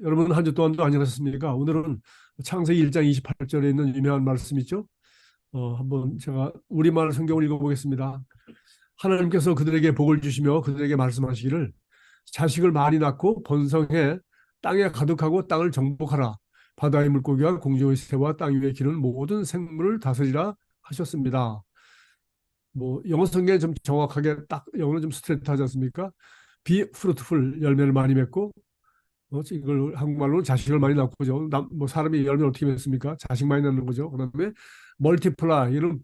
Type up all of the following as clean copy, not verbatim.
여러분 한 주 동안도 안녕하셨습니까? 오늘은 창세기 1장 28절에 있는 유명한 말씀 있죠? 한번 제가 우리말 성경을 읽어보겠습니다. 하나님께서 그들에게 복을 주시며 그들에게 말씀하시기를 자식을 많이 낳고 번성해 땅에 가득하고 땅을 정복하라. 바다의 물고기와 공중의 새와 땅 위에 기는 모든 생물을 다스리라 하셨습니다. 뭐 영어 성경에 좀 정확하게 딱 영어는 좀 스트레이트하지 않습니까? Be fruitful 열매를 많이 맺고 이걸 한국말로는 자식을 많이 낳고 그죠. 뭐 사람이 열면 어떻게 맺습니까? 자식 많이 낳는 거죠. 그다음에 멀티플라이 이런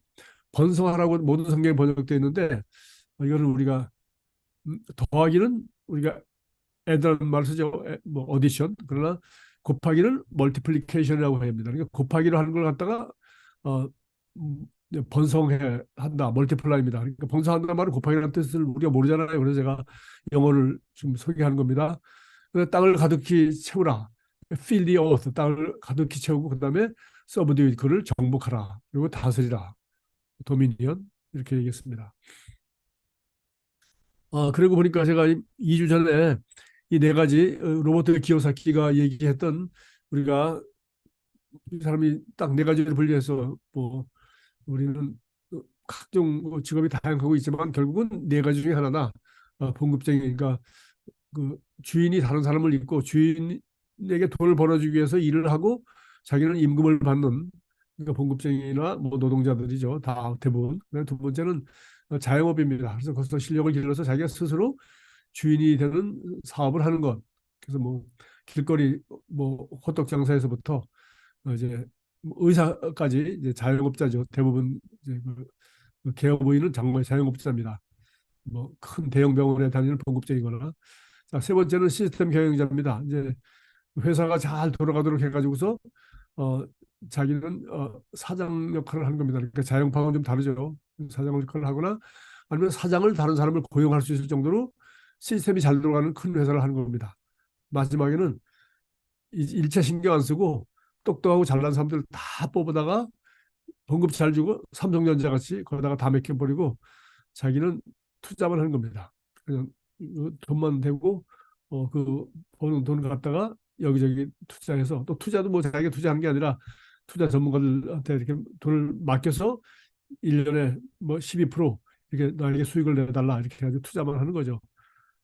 번성하라고 모든 성경에 번역되어 있는데 이거는 우리가 더하기는 우리가 애들은 말 쓰죠. 뭐 어디션 그러나 곱하기는 멀티플리케이션이라고 합니다. 그러니까 곱하기를 하는 걸 갖다가 어, 음, 번성해 한다. 멀티플라이입니다. 그러니까 번성한다는 말은 곱하기라는 뜻을 우리가 모르잖아요. 그래서 제가 영어를 좀 소개하는 겁니다. 그래서 땅을 가득히 채우라. Fill the earth. 땅을 가득히 채우고 그다음에 subdue 그를 정복하라. 그리고 다스리라. 도미니언 이렇게 얘기했습니다. 그리고 보니까 제가 2주 전에 이 네 가지 로버트 기요사키가 얘기했던 우리가 이 사람이 딱 네 가지를 분리해서 뭐 우리는 각종 직업이 다양하고 있지만 결국은 네 가지 중에 하나다. 봉급쟁이 그러니까 그 주인이 다른 사람을 입고 주인에게 돈을 벌어주기 위해서 일을 하고 자기는 임금을 받는 그러니까 봉급쟁이나 뭐 노동자들이죠. 다 대부분. 두 번째는 자영업입니다. 그래서 거기서 실력을 길러서 자기가 스스로 주인이 되는 사업을 하는 것. 그래서 뭐 길거리 뭐 호떡 장사에서부터 이제 뭐 의사까지 이제 자영업자죠. 대부분 이제 그 개업의는 정말 자영업자입니다. 뭐 큰 대형 병원에 다니는 봉급쟁이거나. 자, 세 번째는 시스템 경영자입니다. 이제 회사가 잘 돌아가도록 해가지고서 어, 자기는 사장 역할을 하는 겁니다. 그러니까 자영업하고는 좀 다르죠. 사장 역할을 하거나 아니면 사장을 다른 사람을 고용할 수 있을 정도로 시스템이 잘 돌아가는 큰 회사를 하는 겁니다. 마지막에는 일체 신경 안 쓰고 똑똑하고 잘난 사람들 다 뽑아다가 봉급 잘 주고 삼성전자 같이 거기다가 다 맡겨버리고 자기는 투자만 하는 겁니다. 그냥 돈만 대고 그 버는 돈 갖다가 여기저기 투자해서 또 투자도 뭐 자기가 투자한 게 아니라 투자 전문가들한테 이렇게 돈을 맡겨서 1년에 뭐 12% 이렇게 나에게 수익을 내달라 이렇게 해가지고 투자만 하는 거죠.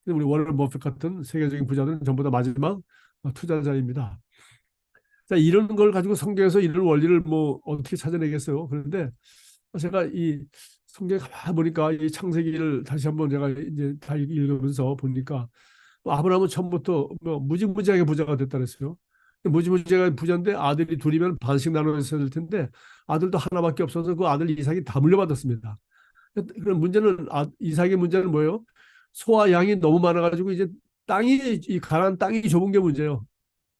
우리 워런 버핏 같은 세계적인 부자들은 전부 다 마지막 투자자입니다. 자, 이런 걸 가지고 성경에서 이런 원리를 뭐 어떻게 찾아내겠어요? 그런데 제가 이 성경에 가만 보니까 이 창세기를 다시 한번 제가 이제 다 읽으면서 보니까 아브라함은 처음부터 뭐 무지무지하게 부자가 됐다 그랬어요. 무지무지하게 부자인데 아들이 둘이면 반씩 나눠서 될 텐데 아들도 하나밖에 없어서 그 아들 이삭이 다 물려받았습니다. 그런 문제는 이삭의 문제는 뭐예요? 소와 양이 너무 많아가지고 이제 땅이 이 가난 땅이 좁은 게 문제예요.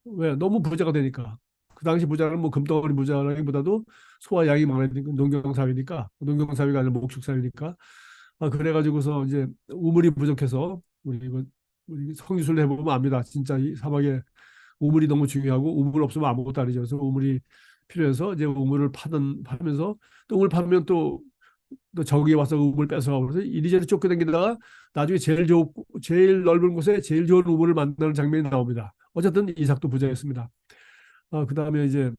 왜? 너무 부자가 되니까. 그 당시 부자는 뭐 금덩어리 부자라기보다도 소와 양이 많으니까 농경사회니까 농경사회가 아니라 목축사회니까 그래가지고서 이제 우물이 부족해서 우리 성기술을 해보면 압니다. 진짜 이 사막에 우물이 너무 중요하고 우물 없으면 아무것도 아니죠. 그래서 우물이 필요해서 이제 우물을 파면서 또 우물 파면 또 저기 와서 우물 뺏어가고 그래서 이리저리 쫓겨다니다가 나중에 제일 넓은 곳에 제일 좋은 우물을 만드는 장면이 나옵니다. 어쨌든 이삭도 부자였습니다. 그다음에 이제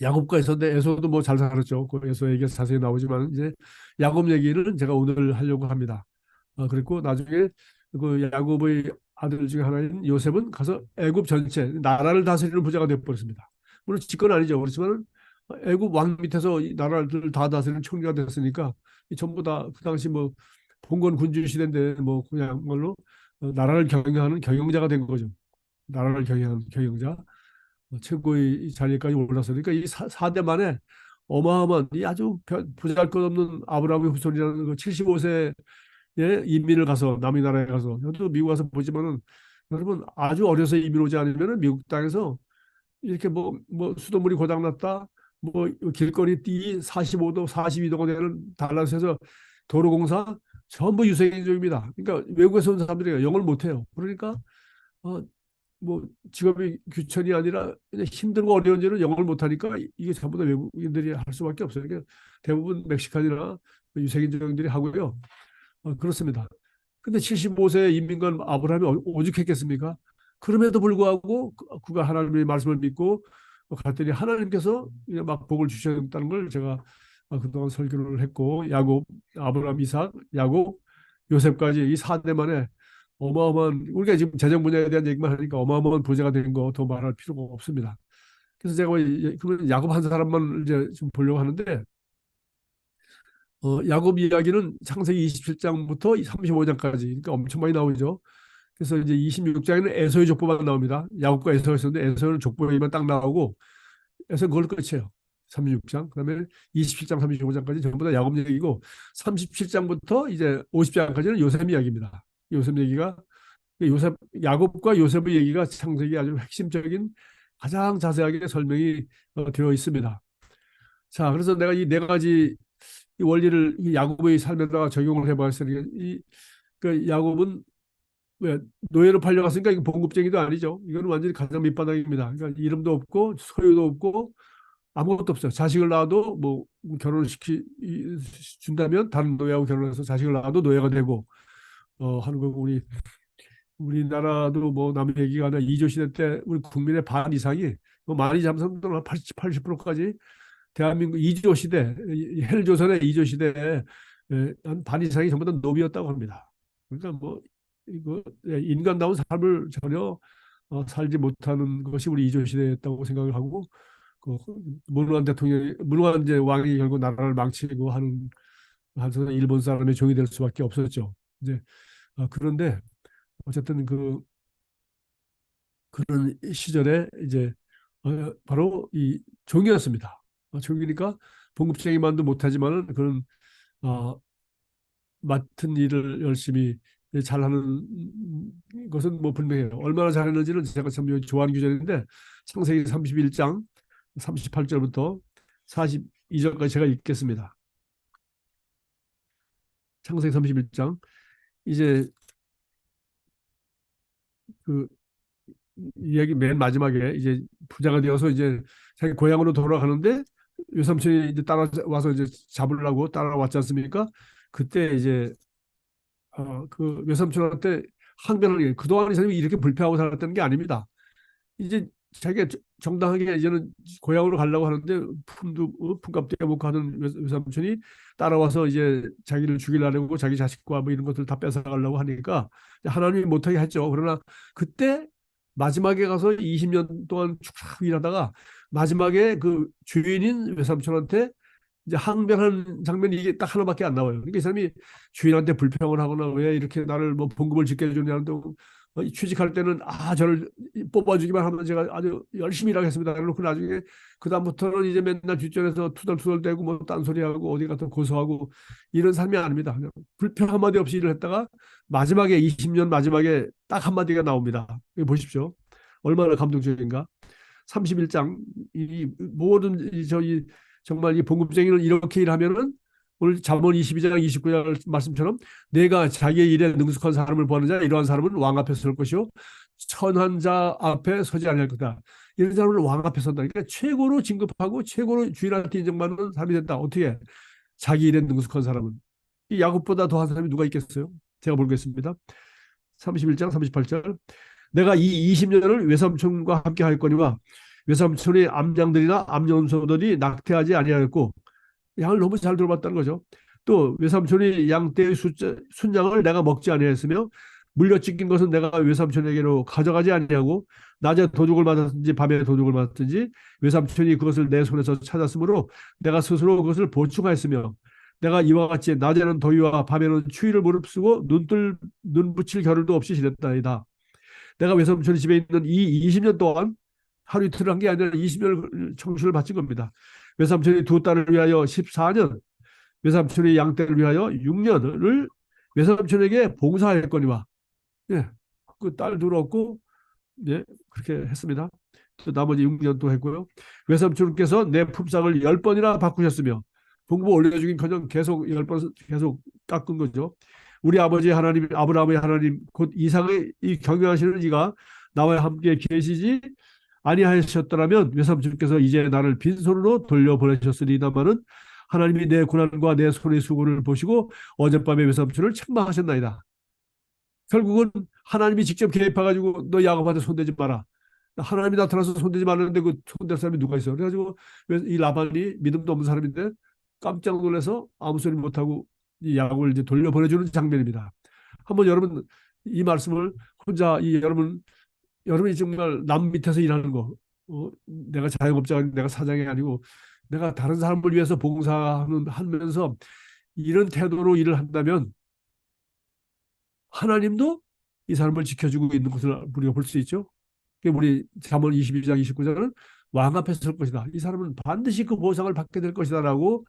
야곱과 에서인데 에서도 뭐 잘 살았죠. 그 에서 얘기가 자세히 나오지만 이제 야곱 얘기를 제가 오늘 하려고 합니다. 그리고 나중에 그 야곱의 아들 중에 하나인 요셉은 가서 애굽 전체 나라를 다스리는 부자가 되어버렸습니다. 물론 집권 아니죠. 그렇지만 애굽 왕 밑에서 이 나라를 다 다스리는 총리가 됐으니까 이 전부 다 그 당시 뭐 봉건 군주 시대인데 뭐 그냥 말로 나라를 경영하는 경영자가 된 거죠. 나라를 경영하는 경영자. 최고의 자리까지 올랐으니까 이 4대 만에 어마어마한 이 아주 보잘것없는 아브라함의 후손이라는 그 75세의 이민을 가서 남의 나라에 가서 저도 미국 가서 보지만은 여러분 아주 어려서 이민 오지 않으면은 미국 땅에서 이렇게 뭐 수돗물이 고장났다 뭐 길거리 띠 45도 42도가 되는 달라스에서 도로공사 전부 유색인종입니다. 그러니까 외국에서 온 사람들이 영어를 못해요. 그러니까 어, 뭐 직업이 귀천이 아니라 그냥 힘들고 어려운 일은 영어를 못하니까 이게 전부 다 외국인들이 할 수밖에 없어요. 그러니까 대부분 멕시칸이나 유색인종들이 하고요. 그렇습니다. 근데 75세 인민군 아브라함이 오죽했겠습니까? 그럼에도 불구하고 그가 하나님의 말씀을 믿고 갔더니 하나님께서 막 복을 주셨다는 걸 제가 그동안 설교를 했고, 야곱, 아브라함, 이삭, 야곱, 요셉까지 이 4대 만에 어마어마한, 우리가 지금 재정 분야에 대한 얘기만 하니까 어마어마한 부자가 된 거 더 말할 필요가 없습니다. 그래서 제가 그러면 야곱 한 사람만 이제 좀 보려고 하는데, 야곱 이야기는 창세기 27장부터 35장까지, 그러니까 엄청 많이 나오죠. 그래서 이제 26장에는 에서의 족보만 나옵니다. 야곱과 에서가 있었는데 에서는 족보 얘기만 딱 나오고 에서는 그걸 끝이에요. 36장. 그다음에 27장, 35장까지 전부 다 야곱 얘기고 37장부터 이제 50장까지는 요셉 이야기입니다. 요셉 얘기가 요셉 야곱과 요셉의 얘기가 창세기 아주 핵심적인 가장 자세하게 설명이 되어 있습니다. 자, 그래서 내가 이 네 가지 이 원리를 이 야곱의 삶에다가 적용을 해봤으니 그 야곱은 왜 노예로 팔려갔으니까 이거 봉급쟁이도 아니죠. 이거는 완전히 가장 밑바닥입니다. 그러니까 이름도 없고 소유도 없고 아무것도 없어요. 자식을 낳아도 뭐 결혼을 준다면 다른 노예하고 결혼해서 자식을 낳아도 노예가 되고 하는 거고 우리나라도 뭐 남 얘기가 아니라 이조 시대 때 우리 국민의 반 이상이 뭐 많이 잠수는 한 80%까지 대한민국 이조 시대 헬조선의 이조 시대에 한 반 이상이 전부 다 노비였다고 합니다. 그러니까 뭐 이거 인간다운 삶을 전혀 살지 못하는 것이 우리 이조 시대였다고 생각을 하고 그 문호한 대통령이 문호한 이제 왕이 결국 나라를 망치고 하는 한서 일본 사람의 종이 될 수밖에 없었죠. 이제 그런데 어쨌든 그런 시절에 이제 바로 이 종이었습니다. 종이니까 봉급쟁이만도 못하지만은 그런 어, 맡은 일을 열심히 잘하는 것은 뭐 분명해요. 얼마나 잘했는지는 제가 참 좋아하는 규절인데 창세기 31장 38절부터 42절까지 제가 읽겠습니다. 창세기 31장 이제 그 이야기 맨 마지막에 이제 부자가 되어서 이제 자기 고향으로 돌아가는데 외삼촌이 이제 따라와서 이제 잡으려고 따라왔지 않습니까? 그때 이제 그 외삼촌한테 항변을 해. 그동안 이 사람이 이렇게 불평하고 살았다는 게 아닙니다. 이제 자기가 정당하게 이제는 고향으로 가려고 하는데 품값 떼먹고 하는 외삼촌이 따라와서 이제 자기를 죽이려고 자기 자식과 뭐 이런 것들 다 뺏어가려고 하니까 하나님이 못하게 했죠. 그러나 그때 마지막에 가서 20년 동안 쭉 일하다가 마지막에 그 주인인 외삼촌한테 이제 항변하는 장면이 이게 딱 하나밖에 안 나와요. 그러니까 이 사람이 주인한테 불평을 하거나 왜 이렇게 나를 뭐 봉급을 짓게 해주냐는데 취직할 때는 저를 뽑아주기만 하면 제가 아주 열심히 일하겠습니다. 그러고 나중에 그 다음부터는 이제 맨날 뒷전에서 투덜투덜대고 뭐 딴소리하고 어디 가서 고소하고 이런 삶이 아닙니다. 그냥 불평 한마디 없이 일을 했다가 마지막에 20년 마지막에 딱 한마디가 나옵니다. 이거 보십시오. 얼마나 감동적인가. 31장 이 모든 저희 정말 이 봉급쟁이는 이렇게 일하면은 오늘 잠언 22장 29절 말씀처럼 내가 자기의 일에 능숙한 사람을 보는 자 이러한 사람은 왕 앞에 설 것이요 천한 자 앞에 서지 않을 거다. 이런 사람은 왕 앞에 선다. 그러니까 최고로 진급하고 최고로 주인한테 인정받는 사람이 된다. 어떻게? 자기 일에 능숙한 사람은. 이 야곱보다 더한 사람이 누가 있겠어요? 제가 보겠습니다. 31장 38절 내가 이 20년을 외삼촌과 함께 할 거니와 외삼촌의 암장들이나 암염소들이 낙태하지 아니하였고 양을 너무 잘 돌봤다는 거죠. 또 외삼촌이 양떼의 순양을 내가 먹지 아니하였으며 물려찢긴 것은 내가 외삼촌에게로 가져가지 아니하고 낮에 도둑을 맞았든지 밤에 도둑을 맞았든지 외삼촌이 그것을 내 손에서 찾았으므로 내가 스스로 그것을 보충하였으며 내가 이와 같이 낮에는 더위와 밤에는 추위를 무릅쓰고 눈 붙일 겨를도 없이 지냈다이다. 내가 외삼촌이 집에 있는 이 20년 동안 하루 이틀 한 게 아니라 20년을 청춘을 바친 겁니다. 외삼촌이 두 딸을 위하여 14년, 외삼촌이 양떼를 위하여 6년을 외삼촌에게 봉사했거니와 예, 그 딸 둘 얻고 예, 그렇게 했습니다. 또 나머지 6년 또 했고요. 외삼촌께서 내 품삯을 10번이나 바꾸셨으며 봉급 올려주긴커녕 계속 10번 계속 깎은 거죠. 우리 아버지 하나님 아브라함의 하나님 곧 이삭의 이 경영하시는 이가 나와 함께 계시지 아니하셨더라면 외삼촌께서 이제 나를 빈손으로 돌려보내셨으리다마는 하나님이 내 고난과 내 손의 수고를 보시고 어젯밤에 외삼촌을 책망하셨나이다. 결국은 하나님이 직접 개입해가지고 너 야곱한테 손대지 마라. 하나님이 나타나서 손대지 말라는데 그 손댈 사람이 누가 있어? 그래가지고 이 라반이 믿음도 없는 사람인데 깜짝 놀라서 아무 소리 못하고 이 야곱을 이제 돌려보내주는 장면입니다. 한번 여러분 이 말씀을 혼자 여러분이 정말 남 밑에서 일하는 거, 내가 자영업자가 내가 사장이 아니고 내가 다른 사람을 위해서 하면서 이런 태도로 일을 한다면 하나님도 이 사람을 지켜주고 있는 것을 우리가 볼 수 있죠. 우리 잠언 22장 29절은 왕 앞에 설 것이다. 이 사람은 반드시 그 보상을 받게 될 것이다라고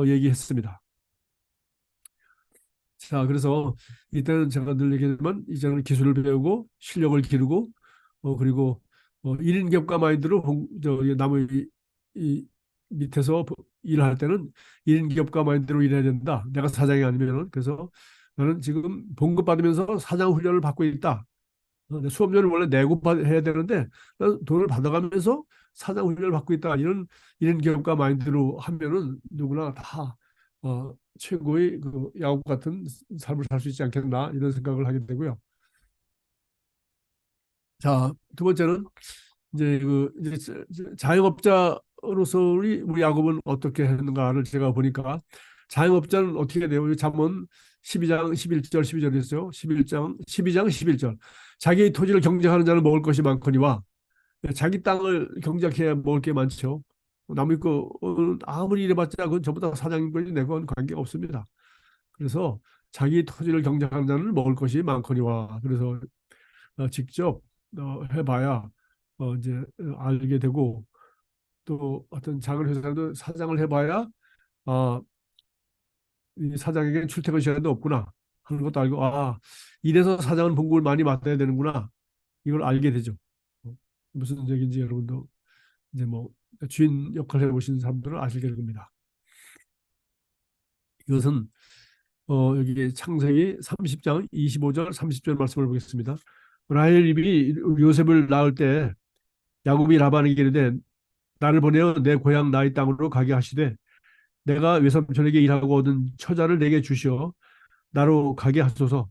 얘기했습니다. 자, 그래서 이때는 제가 늘 얘기하지만 이제는 기술을 배우고 실력을 기르고 그리고 1인 격가 마인드로 남의 이 밑에서 일을 할 때는 1인 격가 마인드로 일해야 된다. 내가 사장이 아니면은. 그래서 나는 지금 봉급 받으면서 사장 훈련을 받고 있다. 수업료를 원래 내고 해야 되는데 돈을 받아가면서 사장 훈련을 받고 있다. 이런 기업가 마인드로 하면은 누구나 다 최고의 그 야곱 같은 삶을 살 수 있지 않겠나 이런 생각을 하게 되고요. 자, 두 번째는 이제 자영업자로서 우리 야곱은 어떻게 했는가를 제가 보니까 자영업자는 어떻게 돼요? 잠언 12장 11절 12절이었어요. 12장 11절. 자기 토지를 경작하는 자는 먹을 것이 많거니와 자기 땅을 경작해야 먹을 게 많죠. 남의 거 아무리 일해봤자 그건 전부 다 사장님 거지 내 건 관계가 없습니다. 그래서 자기 토지를 경작하는 자는 먹을 것이 많거니와 그래서 직접 해봐야 이제 알게 되고 또 어떤 작은 회사도 사장을 해봐야 이 사장에게 출퇴근 시간도 없구나 하는 것도 알고 이래서 사장은 봉급을 많이 받아야 되는구나 이걸 알게 되죠. 무슨 얘기인지 여러분도 이제 뭐 주인 역할을 해보신 사람들은 아시게 될 겁니다. 이것은 여기 창세기 30장 25절 30절 말씀을 보겠습니다. 라헬이 요셉을 낳을 때 야곱이 라반에게 이르되 나를 보내어 내 고향 나의 땅으로 가게 하시되 내가 외삼촌에게 일하고 얻은 처자를 내게 주시어 나로 가게 하소서.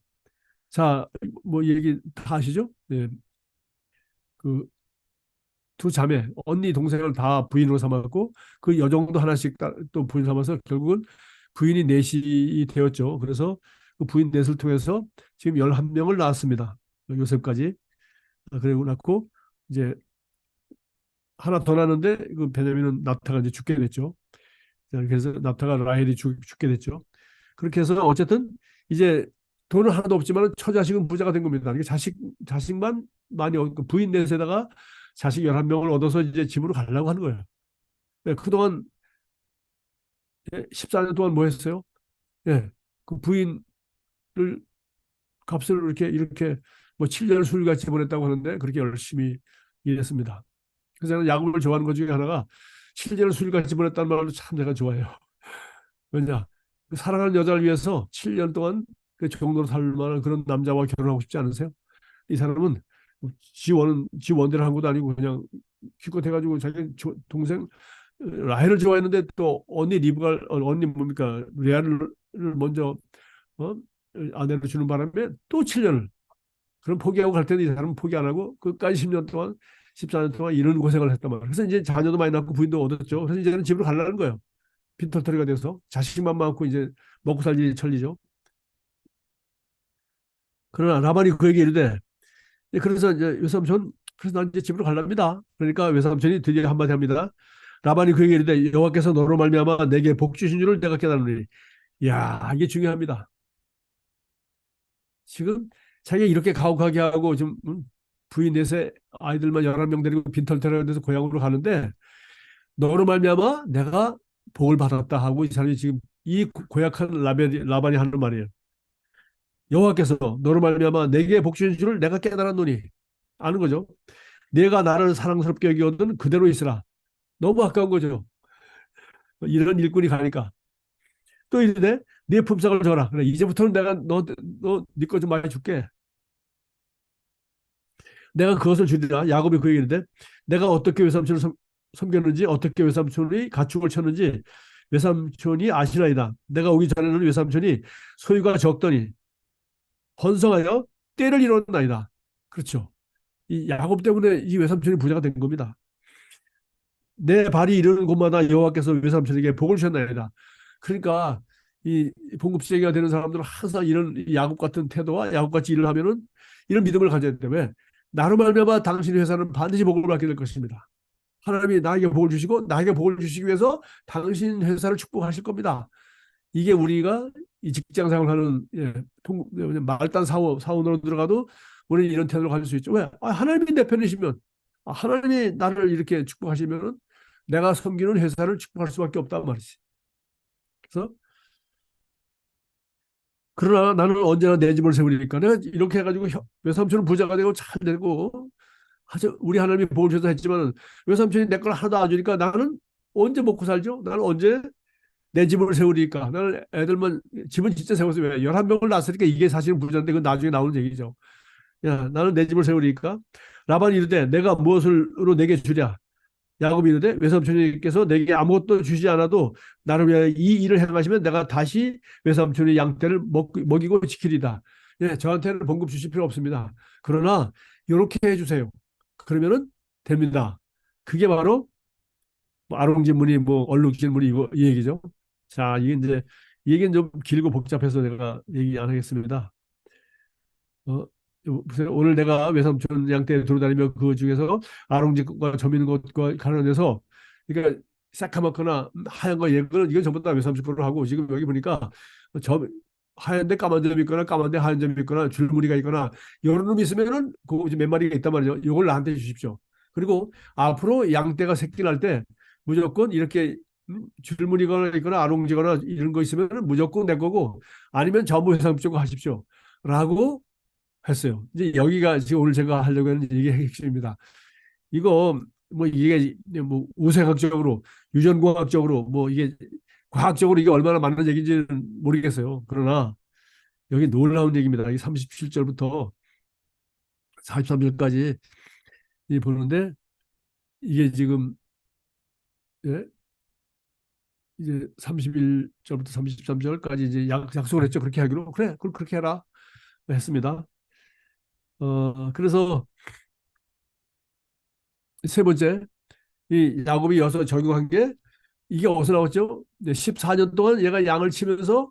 자, 뭐 얘기 다 아시죠? 네. 그 두 자매, 언니 동생을 다 부인으로 삼았고 그 여종도 하나씩 또 부인 삼아서 결국은 부인이 넷이 되었죠. 그래서 그 부인 넷을 통해서 지금 11명을 낳았습니다. 요셉까지. 그리고 낳고 이제 하나 더 낳았는데 그 베냐민은 나타가 이제 죽게 됐죠. 그래서 나타가 라헬이 죽게 됐죠. 그렇게 해서 어쨌든 이제 돈은 하나도 없지만 처자식은 부자가 된 겁니다. 이게 자식만 많이 부인 넷에다가 자식 11명을 얻어서 이제 집으로 가려고 하는 거예요. 네, 그동안 14년 동안 뭐 했어요? 예. 그 부인을 값을 이렇게 뭐 7년을 술같이 보냈다고 하는데 그렇게 열심히 일했습니다. 그래서 저는 야곱을 좋아하는 것 중에 하나가 7년을 술같이 보냈다는 말도 참 제가 좋아해요. 왜냐? 그 사랑하는 여자를 위해서 7년 동안 그 정도로 살 만한 그런 남자와 결혼하고 싶지 않으세요? 이 사람은 지 원대로 한 것도 아니고 그냥 기껏 해가지고 자기 동생 라헬을 좋아했는데 또 언니 언니 뭡니까 레아를 먼저 어? 아내로 주는 바람에 또 7년을 그럼 포기하고 갈 때는 이 사람은 포기 안 하고 끝까지 10년 동안 14년 동안 이런 고생을 했단 말이에요. 그래서 이제 자녀도 많이 낳고 부인도 얻었죠. 그래서 이제는 집으로 가려는 거예요. 빈털터리가 돼서 자식만 많고 이제 먹고 살기 천리죠. 그러나 라반이 그에게 이르되 그래서 이제 외삼촌 그래서 난 이제 집으로 갈랍니다. 그러니까 외삼촌이 드디어 한마디 합니다. 라반이 그에게 이르되 여호와께서 너로 말미암아 내게 복 주신 줄을 내가 깨달으니 야 이게 중요합니다. 지금 자기가 이렇게 가혹하게 하고 좀 부인 넷에 아이들만 11명 데리고 빈털터리가 돼서 고향으로 가는데 너로 말미암아 내가 복을 받았다 하고 이 사람이 지금 이 고약한 라반이 하는 말이에요. 여호와께서 너로 말미암아 내게 복 주신 줄을 내가 깨달았노니 아는 거죠. 내가 나를 사랑스럽게 여기거든 그대로 있으라. 너무 아까운 거죠. 이런 일꾼이 가니까 또 이제 내 품삯을 줘라. 그래 이제부터는 내가 네 거 좀 많이 줄게. 내가 그것을 주리라. 야곱이 그 얘기인데 내가 어떻게 외삼촌을 섬겼는지 어떻게 외삼촌이 가축을 쳤는지 외삼촌이 아시나이다. 내가 오기 전에는 외삼촌이 소유가 적더니 번성하여 때를 이뤘나이다. 그렇죠. 이 야곱 때문에 이 외삼촌이 부자가 된 겁니다. 내 발이 이르는 곳마다 여호와께서 외삼촌에게 복을 주셨나이다. 그러니까 이 봉급시대가 되는 사람들은 항상 이런 야곱 같은 태도와 야곱 같이 일을 하면은 이런 믿음을 가져야 돼. 왜? 나로 말미암아 당신의 회사는 반드시 복을 받게 될 것입니다. 하나님이 나에게 복을 주시고 나에게 복을 주시기 위해서 당신 회사를 축복하실 겁니다. 이게 우리가 이 직장 생활하는 말단 사원으로 들어가도 우리는 이런 태도를 가질 수 있죠. 왜? 하나님이 내 편이시면, 하나님이 나를 이렇게 축복하시면 내가 섬기는 회사를 축복할 수밖에 없단 말이지. 그래서 그러나 나는 언제나 내 집을 세우리니까 내가 이렇게 해가지고 외삼촌은 부자가 되고 잘 되고 우리 하나님이 복을 주셔서 했지만 외삼촌이 내 걸 하나도 안 주니까 나는 언제 먹고 살죠? 나는 언제 내 집을 세우니까 나는 애들만 집은 진짜 세웠어요. 왜? 11명을 낳았으니까 이게 사실은 부자인데 그건 나중에 나오는 얘기죠. 야, 나는 내 집을 세우니까 라반이 이르되 내가 무엇으로 내게 주랴. 야곱이 이르되 외삼촌께서 내게 아무것도 주지 않아도 나를 위하여 이 일을 행하시면 내가 다시 외삼촌의 양떼를 먹이고 지키리다. 예, 저한테는 봉급 주실 필요 없습니다. 그러나 이렇게 해주세요. 그러면은 됩니다. 그게 바로 뭐 아롱질문이 뭐 얼룩질문이 이거 이 얘기죠. 자, 이게 이제 이 얘기는 좀 길고 복잡해서 내가 얘기 안 하겠습니다. 어, 오늘 내가 외삼촌 양떼 돌아다니며 그 중에서 아롱질과 점 있는 것과 가려내서 그러니까 새카맣거나 하얀 거 예거는 이건 전부 다 외삼촌 거로 하고 지금 여기 보니까 점 하얀데 까만 점이 있거나 까만데 하얀 점이 있거나 줄무늬가 있거나 이런 놈이 있으면은 그 몇 마리가 있단 말이죠. 이걸 나한테 주십시오. 그리고 앞으로 양떼가 새끼를 할 때 무조건 이렇게 줄무늬거나 있거나 아롱지거나 이런 거 있으면 무조건 내 거고 아니면 전부 외삼촌 거 하십시오. 라고 했어요. 이제 여기가 지금 오늘 제가 하려고 하는 이게 핵심입니다. 이거 뭐 이게 뭐 우생학적으로 유전공학적으로 뭐 이게 과학적으로 이게 얼마나 맞는 얘기인지는 모르겠어요. 그러나 여기 놀라운 얘기입니다. 이 37절부터 43절까지 이 보는데 이게 지금 예? 이제 31절부터 33절까지 이제 약속을 했죠. 그렇게 하기로. 그래, 그걸 그렇게 해라 했습니다. 그래서 세 번째 이 야곱이 여기서 적용한 게 이게 어디서 나왔죠? 14년 동안 얘가 양을 치면서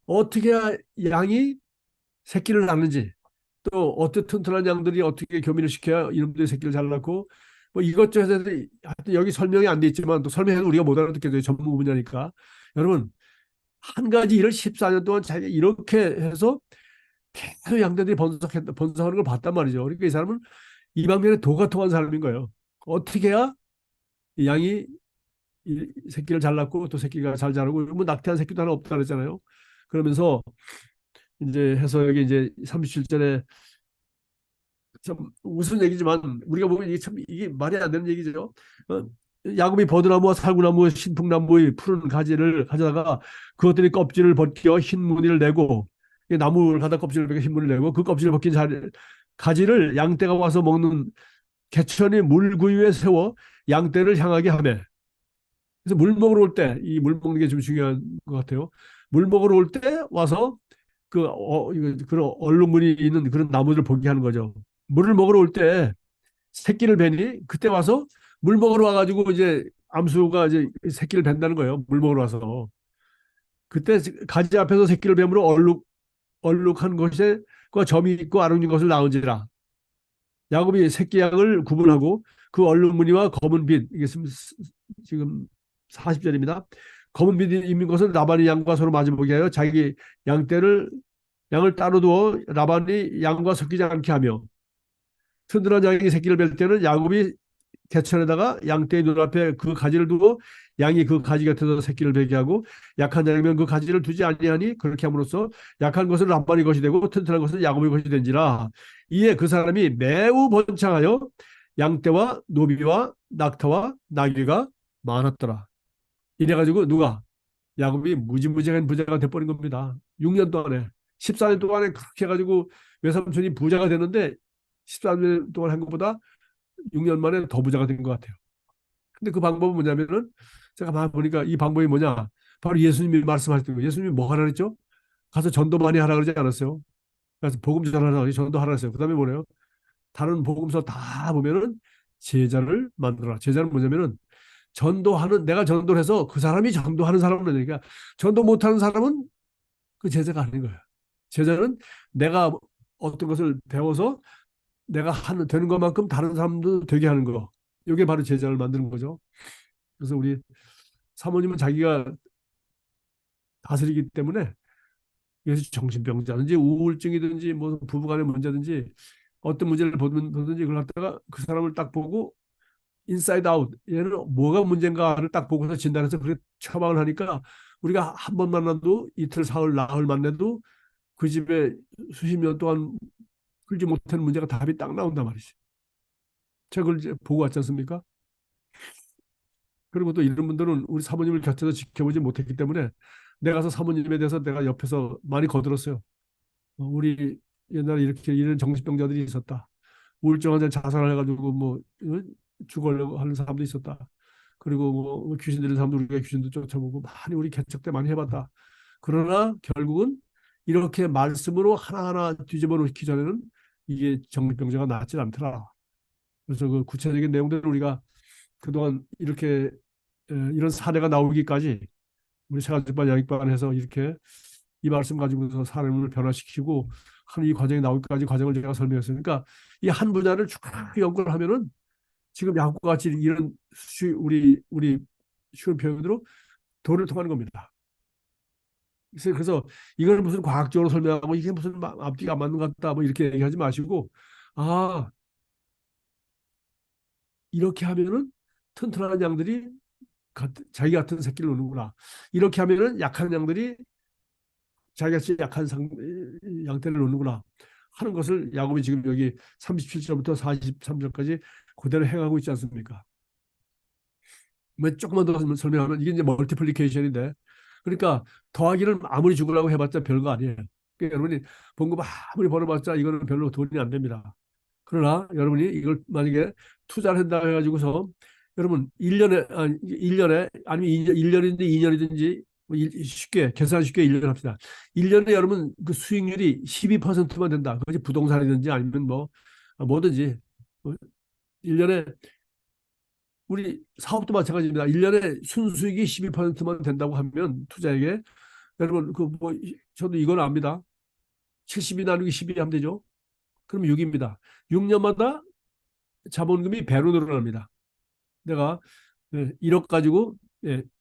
어떻게 양이 새끼를 낳는지 또 어떻게 튼튼한 양들이 어떻게 교미를 시켜야 이놈들이 새끼를 잘 낳고 뭐 이것저것 해서 하여튼 여기 설명이 안 돼 있지만 또 설명해도 우리가 못 알아듣게 돼요. 전문 분야니까. 여러분 한 가지 일을 14년 동안 자기가 이렇게 해서 계속 양들이 번성하는 걸 봤단 말이죠. 그러니까 이 사람은 이 방면에 도가 통한 사람인 거예요. 어떻게 해야 이 양이 이 새끼를 잘 낳고 또 새끼가 잘 자라고 뭐 낙태한 새끼도 하나 없다 그랬잖아요. 그러면서 이제 해서 여기 이제 37절에 참 무슨 얘기지만 우리가 보면 이게 참 이게 말이 안 되는 얘기죠. 야곱이 버드나무와 살구나무 신풍나무의 푸른 가지를 가져다가 그것들이 껍질을 벗겨 흰 무늬를 내고 나무를 가다 껍질을 벗겨 흰 무늬를 내고 그 껍질을 벗긴 가지를 양떼가 와서 먹는 개천이 물구유에 세워 양떼를 향하게 하며 그래서 물 먹으러 올 때 이 물 먹는 게 좀 중요한 것 같아요. 물 먹으러 올 때 와서 그런 얼룩무늬 있는 그런 나무를 보게 하는 거죠. 물을 먹으러 올 때 새끼를 베니 그때 와서 물 먹으러 와가지고 이제 암수가 이제 새끼를 벤다는 거예요. 물 먹으러 와서 그때 가지 앞에서 새끼를 뱀으로 얼룩한 것에 그 점이 있고 아름진 것을 낳은지라 야곱이 새끼 양을 구분하고 그 얼룩무늬와 검은 빛 이게 지금 40절입니다. 검은 빛이 있는 것은 라반이 양과 서로 마주보게 하여 자기 양을 따로 두어 라반이 양과 섞이지 않게 하며 튼튼한 양이 새끼를 뵐 때는 야곱이 개천에다가 양떼의 눈앞에 그 가지를 두고 양이 그 가지 곁에서 새끼를 베게 하고 약한 양이면 그 가지를 두지 아니하니 그렇게 함으로써 약한 것은 라반의 것이 되고 튼튼한 것은 야곱의 것이 된지라 이에 그 사람이 매우 번창하여 양떼와 노비와 낙타와 나귀가 많았더라. 이래가지고 누가 야곱이 무지무지한 부자가 돼버린 겁니다. 6년 동안에 14년 동안에 그렇게 해가지고 외삼촌이 부자가 되는데 14년 동안 한 것보다 6년 만에 더 부자가 된 것 같아요. 근데 그 방법은 뭐냐면은 제가 막 보니까 이 방법이 뭐냐 바로 예수님이 말씀하셨던 거예요. 예수님이 뭐 하라 그랬죠? 가서 전도 많이 하라 그러지 않았어요? 그래서 복음 전하라, 전도하라 했어요. 그다음에 뭐래요? 다른 복음서 다 보면은 제자를 만들어라. 제자는 뭐냐면은 전도하는, 내가 전도를 해서 그 사람이 전도하는 사람은 되니까, 전도 못하는 사람은 그 제자가 아닌 거예요. 제자는 내가 어떤 것을 배워서 내가 하는 되는 것만큼 다른 사람도 되게 하는 거. 이게 바로 제자를 만드는 거죠. 그래서 우리 사모님은 자기가 다스리기 때문에, 그래서 정신병자든지 우울증이든지 뭐 부부간의 문제든지 어떤 문제를 보든지 그걸 갖다가 그 사람을 딱 보고 인사이드 아웃, 얘는 뭐가 문제인가를 딱 보고서 진단해서 그렇게 처방을 하니까, 우리가 한 번 만나도 이틀, 사흘, 나흘 만나도 그 집에 수십 년 동안 풀지 못한 문제가 답이 딱 나온단 말이지. 제가 그걸 이제 보고 왔지 않습니까? 그리고 또 이런 분들은 우리 사모님을 곁에서 지켜보지 못했기 때문에, 내가 가서 사모님에 대해서 내가 옆에서 많이 거들었어요. 우리 옛날에 이렇게 이런 정신병자들이 있었다. 우울증 환자 자살을 해가지고 뭐 죽으려고 하는 사람도 있었다. 그리고 뭐 귀신 들린 사람도 우리가 귀신도 쫓아보고 많이 우리 개척 때 많이 해봤다. 그러나 결국은 이렇게 말씀으로 하나하나 뒤집어 놓기 전에는 이게 정신병자가 낫지 않더라. 그래서 그 구체적인 내용들을 우리가 그동안 이렇게 이런 사례가 나오기까지 우리 세가지반 양육반에서 이렇게 이 말씀 가지고서 사람을 변화시키고 하는 이 과정이 나오기까지 과정을 제가 설명했으니까, 이 한 분야를 쭉 연구를 하면은 지금 야구과 같이 이런 우리 쉬운 표현으로 도를 통하는 겁니다. 그래서 이걸 무슨 과학적으로 설명하고 이게 무슨 앞뒤가 안 맞는 것 같다 뭐 이렇게 얘기하지 마시고, 아, 이렇게 하면은 튼튼한 양들이 자기 같은 새끼를 놓는구나. 이렇게 하면은 약한 양들이 자기같이 약한 양태를 놓는구나 하는 것을 야곱이 지금 여기 37절부터 43절까지 그대로 행하고 있지 않습니까? 뭐 조금만 더 설명하면 이게 이제 멀티플리케이션인데, 그러니까 더하기를 아무리 죽으려고 해봤자 별거 아니에요. 그러니까 여러분이 봉급 아무리 벌어봤자 이거는 별로 돈이 안 됩니다. 그러나 여러분이 이걸 만약에 투자를 한다 해가지고서, 여러분 1년에 아니 1년에 아니면 1년이든지 2년이든지 쉽게 계산 쉽게 1년 합시다. 1년에 여러분 그 수익률이 12%만 된다. 그것이 부동산이든지 아니면 뭐 뭐든지 1년에, 우리 사업도 마찬가지입니다. 1년에 순수익이 12%만 된다고 하면 투자에게, 여러분 그 뭐 저도 이건 압니다. 70이 나누기 12 하면 되죠. 그럼 6입니다. 6년마다 자본금이 배로 늘어납니다. 내가 1억 가지고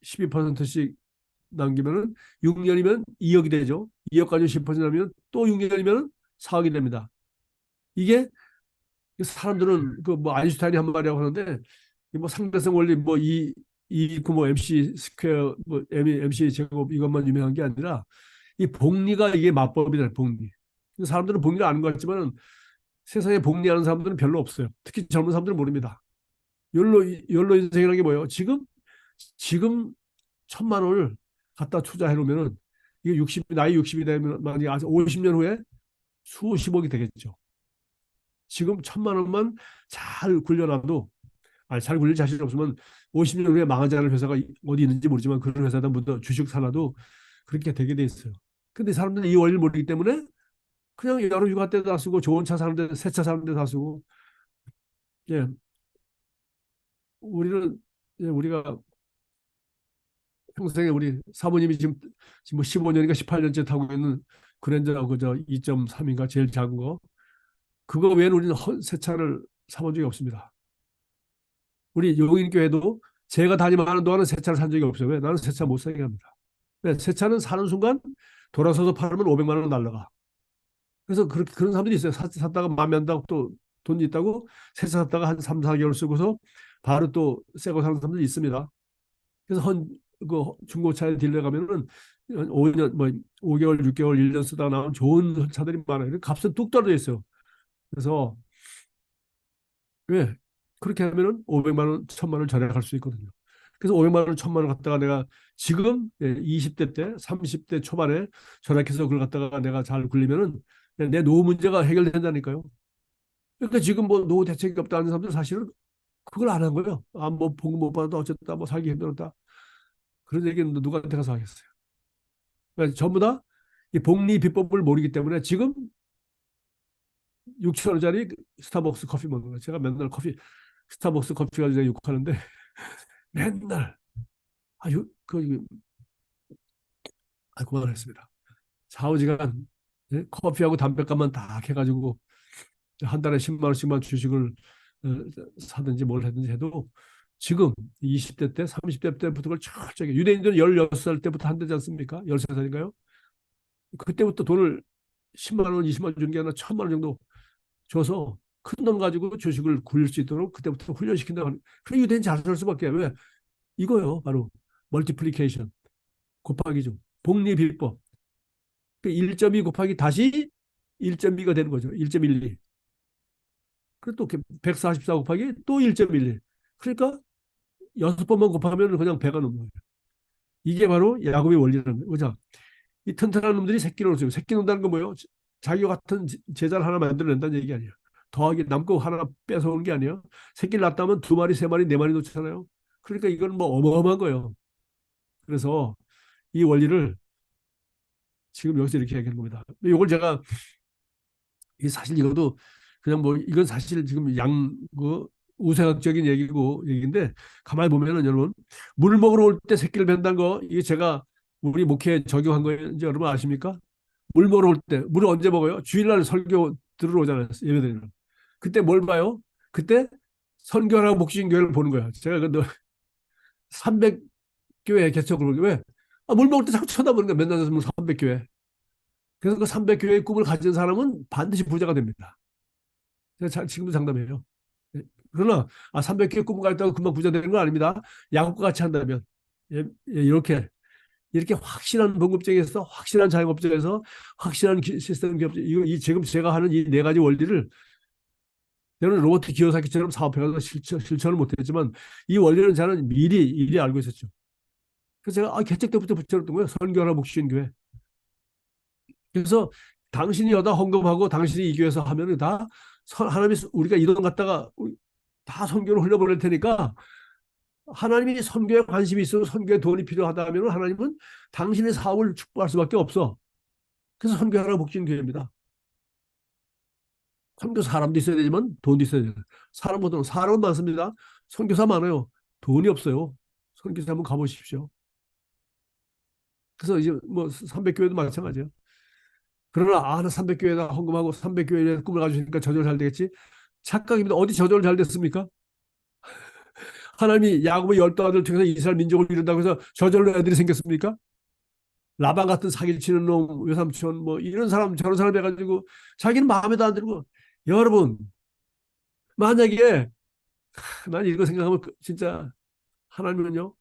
12%씩 남기면은 6년이면 2억이 되죠. 2억 가지고 10% 남기면 또 6년이면 4억이 됩니다. 이게 사람들은 그 뭐 아인슈타인이 한 말이라고 하는데, 뭐 상대성 원리 이 있고 뭐 MC 스퀘어 뭐 MC 제곱 이것만 유명한 게 아니라 이 복리가 이게 맞법이다. 복리. 사람들은 복리를 아는 것 같지만 세상에 복리하는 사람들은 별로 없어요. 특히 젊은 사람들은 모릅니다. 욜로 인생이라는 게 뭐예요? 지금 1,000만 원을 갖다 투자해 놓으면은 이게 나이 60이 되면 만약 50년 후에 수십억이 되겠죠. 지금 1,000만 원만 잘 굴려놔도, 아니, 잘 굴릴 자신 없으면 50년 후에 망하지 않을 회사가 어디 있는지 모르지만 그런 회사다 묻어 주식 사놔도 그렇게 되게 돼 있어요. 근데 사람들은 이 원리를 모르기 때문에 그냥 여름 휴가 때도 다 쓰고 좋은 차 사는데 새 차 사는데 다 쓰고. 예, 우리는 우리가 평생에 우리 사모님이 지금 뭐 15년인가 18년째 타고 있는 그랜저 그저 2.3인가 제일 작은 거, 그거 외에는 우리는 새 차를 사본 적이 없습니다. 우리 용인교회도 제가 담임하는 동안은 새 차를 산 적이 없어요. 왜? 나는 새 차 못 사게 합니다. 왜? 새 차는 사는 순간 돌아서서 팔면 500만 원 날라가. 그래서 그렇게 그런 사람들이 있어요. 샀다가 마음에 안 들고 또 돈 있다고 새 차 샀다가 한 3, 4개월 쓰고서 바로 또 새 거 사는 사람들이 있습니다. 그래서 그 중고차에 딜러 가면은 5년 뭐 5개월, 6개월, 1년 쓰다가 나온 좋은 차들이 많아요. 값은 뚝 떨어져 있어요. 그래서 왜? 그렇게 하면은 500만 원, 1,000만 원 절약할 수 있거든요. 그래서 500만 원, 1,000만 원 갖다가 내가 지금 20대 때, 30대 초반에 절약해서 그걸 갖다가 내가 잘 굴리면은 내 노후 문제가 해결된다니까요. 그러니까 지금 뭐 노후 대책이 없다는 사람들 사실은 그걸 안 한 거예요. 아, 뭐 봉급 못 받았다, 어쨌다, 뭐 살기 힘들었다. 그런 얘기는 누구한테 가서 하겠어요. 그러니까 전부 다 이 복리 비법을 모르기 때문에 지금 6천 원짜리 스타벅스 커피 먹는 거예요. 제가 맨날 스타벅스 커피 가지고 욕하는데 맨날 아유 그만했습니다. 좌우지간 예? 커피하고 담배값만 다 해가지고 한 달에 10만 원씩만 주식을 어, 사든지 뭘 하든지 해도 지금 20대 때, 30대 때부터 그걸 철저하게 유대인들은 16살 때부터 한다지 않습니까? 13살인가요? 그때부터 돈을 10만 원, 20만 원 준 게 아니라 1,000만 원 정도 줘서 큰 돈 가지고 주식을 굴릴 수 있도록 그때부터 훈련시킨다. 그래 유대인 잘 살 수밖에. 왜? 이거요. 바로 멀티플리케이션. 곱하기죠. 복리비법. 1.2 곱하기 다시 1.2가 되는 거죠. 1.12. 그리고 또 144 곱하기 또 1.12. 그러니까 6번만 곱하면 그냥 배가 넘는 거예요. 이게 바로 야곱의 원리라는 거예요. 자, 이 튼튼한 놈들이 새끼를 놓어요. 새끼 놓는다는 건 뭐예요? 자기와 같은 제자를 하나 만들어낸다는 얘기 아니에요. 더하기 남고 하나 뺏어오는 게 아니에요. 새끼를 낳았다면 2마리, 3마리, 4마리 놓잖아요. 그러니까 이건 뭐 어마어마한 거예요. 그래서 이 원리를 지금 여기서 이렇게 얘기하는 겁니다. 이걸 제가 사실 이것도 그냥 뭐 이건 사실 지금 그 우생학적인 얘기인데 가만히 보면은 여러분 물 먹으러 올 때 새끼를 벤다는 거 이게 제가 우리 목회에 적용한 거인지 여러분 아십니까? 물 먹으러 올 때 물을 언제 먹어요? 주일날 설교 들으러 오잖아요. 예배드리러. 그때 뭘 봐요? 그때 선교하라고 목주신 교회를 보는 거예요. 제가 그 300교회 개척을 왜? 물 먹을 때 자꾸 쳐다보는 거야. 맨날 300교회. 그래서 그 300교회의 꿈을 가진 사람은 반드시 부자가 됩니다. 제가 지금도 장담해요. 예. 그러나 300교회 꿈을 가졌다고 금방 부자 되는 건 아닙니다. 야곱과 같이 한다면 이렇게 확실한 봉급쟁에서 확실한 자영업자에서 확실한 시스템 기업자 이 지금 제가 하는 이 네 가지 원리를 저는 로버트 기요사키처럼 사업해서 실천을 못했지만 이 원리는 저는 미리 알고 있었죠. 그래서 제가 개척 때부터 붙여놨던 거예요. 선교하라 목신교회. 그래서 당신이 여다 헌금하고 당신이 이 교회에서 하면은 다 하나님이 우리가 이 돈 갖다가 다 선교를 흘려보낼 테니까 하나님이 선교에 관심이 있어 선교에 돈이 필요하다 하면 하나님은 당신의 사업을 축복할 수밖에 없어. 그래서 선교하라 목신교회입니다. 선교사 사람도 있어야 되지만 돈도 있어야 돼요. 사람은 많습니다. 선교사 많아요. 돈이 없어요. 선교사 한번 가보십시오. 그래서 이제 뭐 300교회도 마찬가지예요. 그러나 나 300교회에다 헌금하고 300교회에 꿈을 가지니까 저절 잘 되겠지. 착각입니다. 어디 저절 잘 됐습니까? 하나님이 야곱의 12아들 통해서 이스라엘 민족을 이룬다고 해서 저절로 애들이 생겼습니까? 라반 같은 사기치는 놈, 외삼촌 뭐 이런 사람 저런 사람 해가지고 자기는 마음에도 안 들고 여러분 만약에 난 이거 생각하면 진짜 하나님은요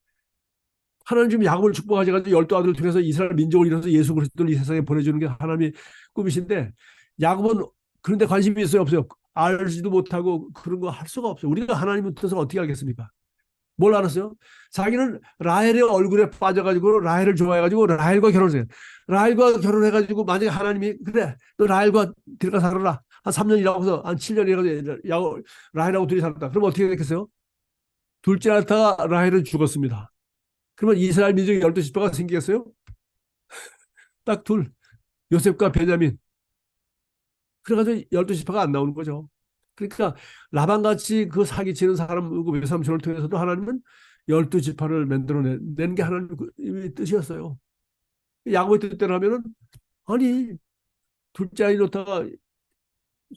하나님 지금 야곱을 축복하셔가지고 12아들을 통해서 이스라엘 민족을 이뤄서 예수 그리스도를 이 세상에 보내주는 게 하나님의 꿈이신데 야곱은 그런데 관심이 있어요 없어요? 알지도 못하고 그런 거 할 수가 없어요. 우리가 하나님의 뜻을 어떻게 알겠습니까? 뭘 알았어요? 자기는 라헬의 얼굴에 빠져가지고 라헬을 좋아해가지고 라헬과 결혼했어요. 라헬과 결혼해가지고 만약에 하나님이 그래 너 라헬과 들어가 살아라 한 3년 일하고서 한 7년 일하고 라헬하고 둘이 살았다. 그럼 어떻게 됐겠어요? 둘째 낳다가 라헬은 죽었습니다. 그러면 이스라엘 민족이 12지파가 생기겠어요? 딱 둘. 요셉과 베냐민. 그래가지고 12지파가 안 나오는 거죠. 그러니까 라반같이 그 사기치는 사람 그 외삼촌을 통해서도 하나님은 12지파를 만들어낸 게 하나님의 뜻이었어요. 야곱의 뜻대로 하면은 아니 둘째 아이 놓다가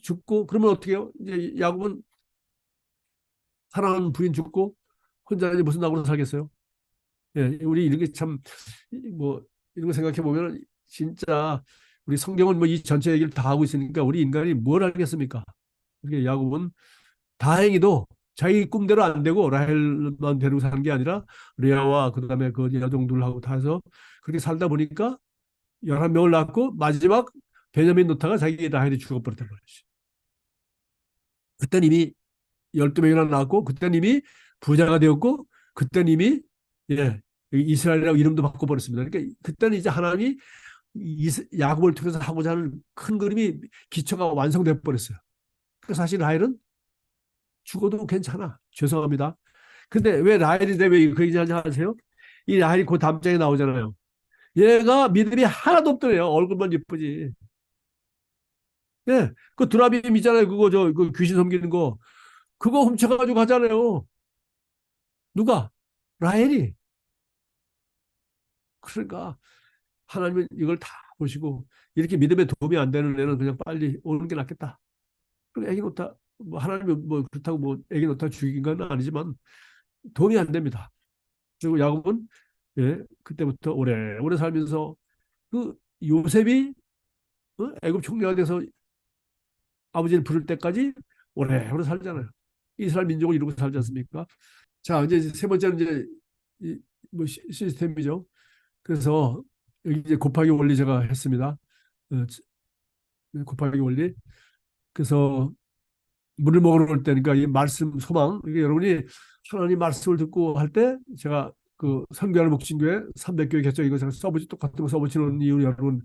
죽고 그러면 어떻게 해요? 이제 야곱은 사랑하는 부인 죽고 혼자 이제 무슨 낙으로 살겠어요? 예, 우리 이렇게 참 뭐 이런 거 생각해 보면 진짜 우리 성경은 뭐 이 전체 얘기를 다 하고 있으니까 우리 인간이 뭘 알겠습니까? 이게 야곱은 다행히도 자기 꿈대로 안 되고 라헬만 데리고 사는 게 아니라 레아와 그다음에 그 여종들하고 다 해서 그렇게 살다 보니까 11명을 낳고 마지막 베냐민 놓다가 자기 라헬이 죽어버렸단 말이지. 그때는 이미 12명이나 낳았고 그때는 이미 부자가 되었고 그때는 이미 예, 이스라엘이라고 이름도 바꿔버렸습니다. 그러니까 그때는 이제 하나님이 야곱을 통해서 하고자 하는 큰 그림이 기초가 완성돼 버렸어요. 그 사실 라헬은 죽어도 괜찮아. 죄송합니다. 근데 왜 라헬인데 왜 그 얘기 하세요? 이 라헬이 그 다음 장에 나오잖아요. 얘가 믿음이 하나도 없더래요. 얼굴만 예쁘지. 예, 그 드라빔 있잖아요. 그거 그 귀신 섬기는 거. 그거 훔쳐가지고 가잖아요. 누가? 라헬이. 그러니까 하나님은 이걸 다 보시고 이렇게 믿음에 도움이 안 되는 애는 그냥 빨리 오는 게 낫겠다. 그리고 애기 놓다 뭐 하나님이 뭐 그렇다고 뭐 애기 놓다 죽인 건 아니지만 도움이 안 됩니다. 그리고 야곱은 예, 그때부터 오래오래 살면서 그 요셉이 애굽 총리가 돼서 아버지를 부를 때까지 오래오래 살잖아요. 이스라엘 민족을 이루고 살지 않습니까? 자, 이제 세 번째는 이제 뭐 시스템이죠. 그래서 여기 이제 곱하기 원리 제가 했습니다. 어, 곱하기 원리. 그래서 물을 먹으러 올 때니까 이 말씀 소망 이게 여러분이 하나님 말씀을 듣고 할 때 제가 그 선교하는 목진교회 300교회 개척 이거 제가 써보지 똑같은 거 써보시는 이유 여러분